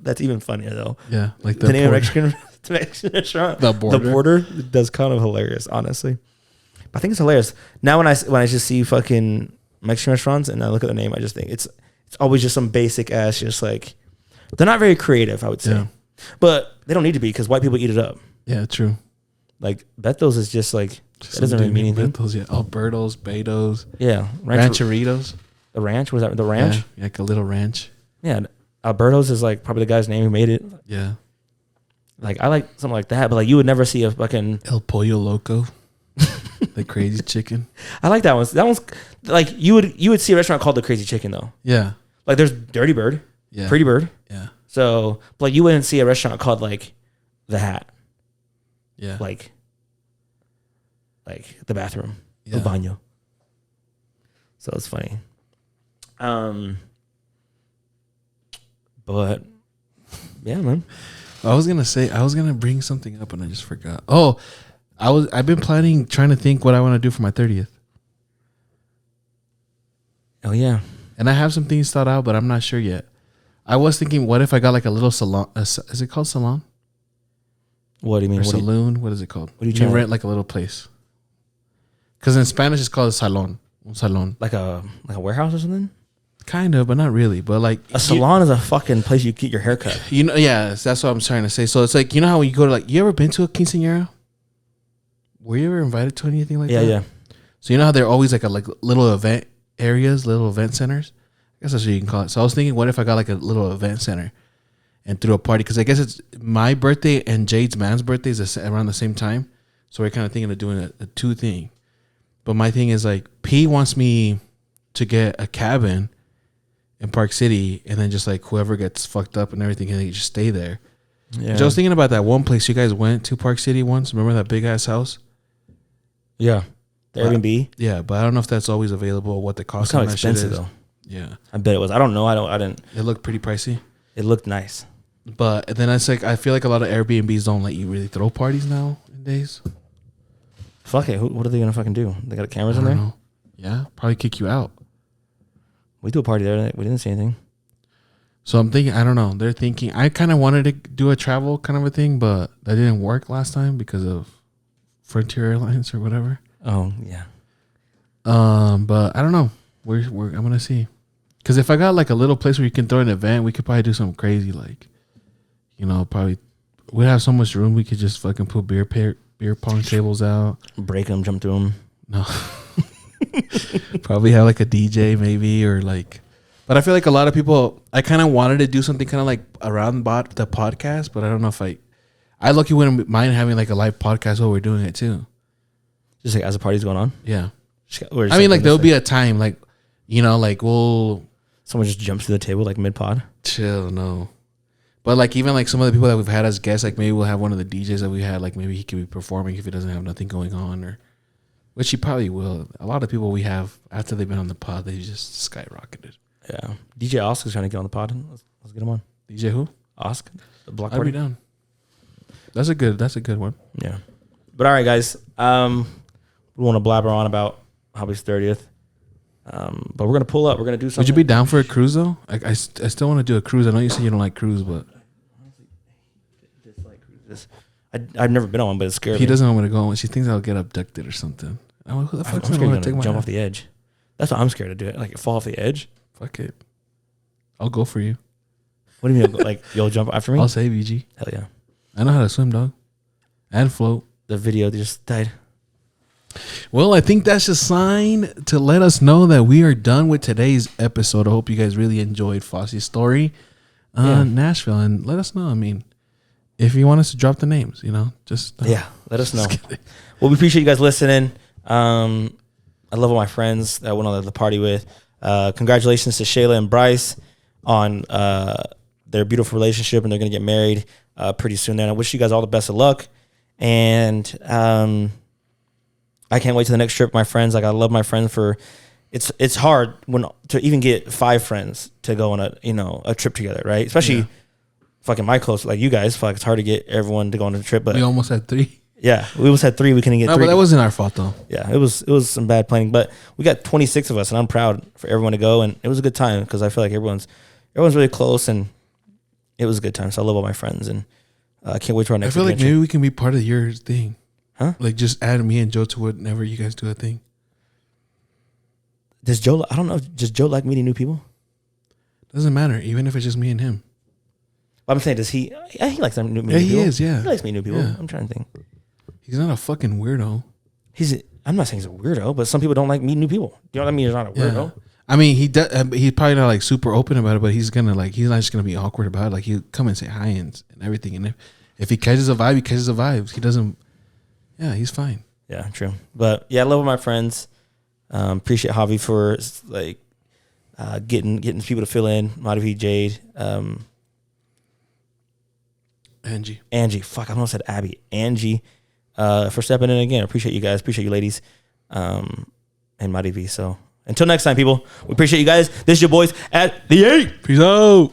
That's even funnier, though. Yeah, like the name of Mexican restaurant. The border. The border does kind of hilarious, honestly. I think it's hilarious. Now when I just see fucking Mexican restaurants and I look at the name, I just think it's always just some basic ass, just like, they're not very creative, I would say. Yeah. But they don't need to be because white people eat it up. Yeah, true. Like, Beto's is just like, it doesn't really mean anything. Beto's, yeah. Alberto's, Beto's. Yeah. Rancheritos. The ranch? What is that? The ranch? Yeah, like a little ranch. Yeah. Alberto's is like probably the guy's name who made it. Yeah. Like, I like something like that, but like, you would never see a fucking El Pollo Loco. The Crazy Chicken. I like that one. That one's like, you would see a restaurant called the Crazy Chicken though. Yeah. Like, there's Dirty Bird. Yeah. Pretty Bird. Yeah. So, like, you wouldn't see a restaurant called like the Hat. Yeah. Like the bathroom. Yeah. El baño. So it's funny. But yeah, man. I was gonna bring something up and I just forgot. Oh, I've been trying to think what I want to do for my 30th. Oh yeah. And I have some things thought out, but I'm not sure yet. I was thinking, what if I got like a little salon? Is it called salon? What do you mean? Or saloon? What is it called? What do you rent like a little place? Because in Spanish it's called a salon. Un salon. Like a warehouse or something? Kind of, but not really. But like a salon is a fucking place you get your hair cut. You know, yeah, that's what I'm trying to say. So it's like, you know how you go to like, you ever been to a quinceañera? Were you ever invited to anything like that? Yeah. So you know how they're always like little event areas, little event centers? I guess that's what you can call it. So I was thinking, what if I got like a little event center and threw a party? Because I guess it's my birthday and Jade's man's birthday is around the same time. So we're kind of thinking of doing a two thing. But my thing is like, P wants me to get a cabin in Park City, and then just like whoever gets fucked up and everything, and they just stay there. Yeah. I was thinking about that one place you guys went to, Park City once. Remember that big ass house? Yeah, the Airbnb. Yeah, but I don't know if that's always available or what the cost. It's kind of expensive though. Yeah, I bet it was. I don't know. I didn't. It looked pretty pricey. It looked nice, but then it's like I feel like a lot of Airbnbs don't let you really throw parties nowadays. Fuck it. What are they gonna fucking do? They got cameras in there? Know. Yeah, probably kick you out. We do a party there. We didn't see anything. So I'm thinking, I don't know. They're thinking, I kind of wanted to do a travel kind of a thing, but that didn't work last time because of Frontier Airlines or whatever. Oh yeah. But I don't know. I'm gonna see. Because if I got like a little place where you can throw an event, we could probably do something crazy. Like, you know, probably we'd have so much room we could just fucking put beer pong tables out, break them, jump through them. No. Probably have like a DJ maybe, or like, but I feel like a lot of people, I kind of wanted to do something kind of like around the podcast, but I don't know if I lucky wouldn't mind having like a live podcast while we're doing it too. Just like as the party's going on? Yeah. I mean, like there'll be a time, like, You know, like we'll Someone just jumps to the table like mid pod. chill, no. But like even like some of the people that we've had as guests, like maybe we'll have one of the DJs that we had, like maybe he could be performing if he doesn't have nothing going on, or which he probably will. A lot of people we have after they've been on the pod, they just skyrocketed. Yeah, DJ Oscar's trying to get on the pod. Let's get him on. DJ who? Oscar, the block I'd party. be down. That's a good one. Yeah, but all right, guys. We want to blabber on about Javi's 30th. But we're gonna pull up. We're gonna do something. Would you be down for a cruise though? I still want to do a cruise. I know you said you don't like cruise, but I've never been on one, but it's scary. he doesn't want me to go on. She thinks I'll get abducted or something. I'm like, who the I'm fuck's scared gonna you're take gonna my jump hand? off the edge. That's what I'm scared to do. Like fall off the edge. Fuck it. I'll go for you. What do you mean? Like you'll jump after me? I'll save you, G. Hell yeah. I know how to swim, dog. And float. The video just died. Well, I think that's a sign to let us know that we are done with today's episode. I hope you guys really enjoyed Fossie's story on Nashville. And let us know. I mean, if you want us to drop the names, you know, just... let us know. Well, we appreciate you guys listening. I love all my friends that I went on the party with. Congratulations to Shayla and Bryce on their beautiful relationship, and they're going to get married pretty soon. And I wish you guys all the best of luck. And I can't wait to the next trip, my friends. Like I love my friends for it's hard to even get 5 friends to go on a trip together, right? Especially fucking my close like you guys. Fuck, it's hard to get everyone to go on a trip. But we almost had 3. Yeah, we almost had 3. We couldn't get 3. But that wasn't our fault though. Yeah, it was some bad planning, but we got 26 of us, and I'm proud for everyone to go, and it was a good time because I feel like everyone's really close, and it was a good time. So I love all my friends, and I can't wait for our next. I feel adventure. like maybe we can be part of your thing, huh? Like just add me and Joe to whenever you guys do a thing. Does Joe? I don't know. Does Joe like meeting new people? Doesn't matter, even if it's just me and him. I'm saying, does he? Yeah, he likes meeting new people. Yeah, he is. Yeah, he likes meeting new people. Yeah. I'm trying to think. He's not a fucking weirdo. I'm not saying he's a weirdo, but some people don't like meeting new people. You know what I mean? He's not a weirdo. Yeah. I mean, he's probably not like super open about it, but he's not just gonna be awkward about it. Like he'll come and say hi and everything. And if he catches a vibe, he catches a vibe. He doesn't. Yeah, he's fine. Yeah, true. But yeah, I love my friends. Appreciate Javi for like getting people to fill in. Madhavi, Jade, Angie. Fuck, I almost said Abby. Angie, for stepping in again. Appreciate you guys. Appreciate you ladies. And Madhavi. So until next time, people. We appreciate you guys. This is your boys at the 8. Peace out.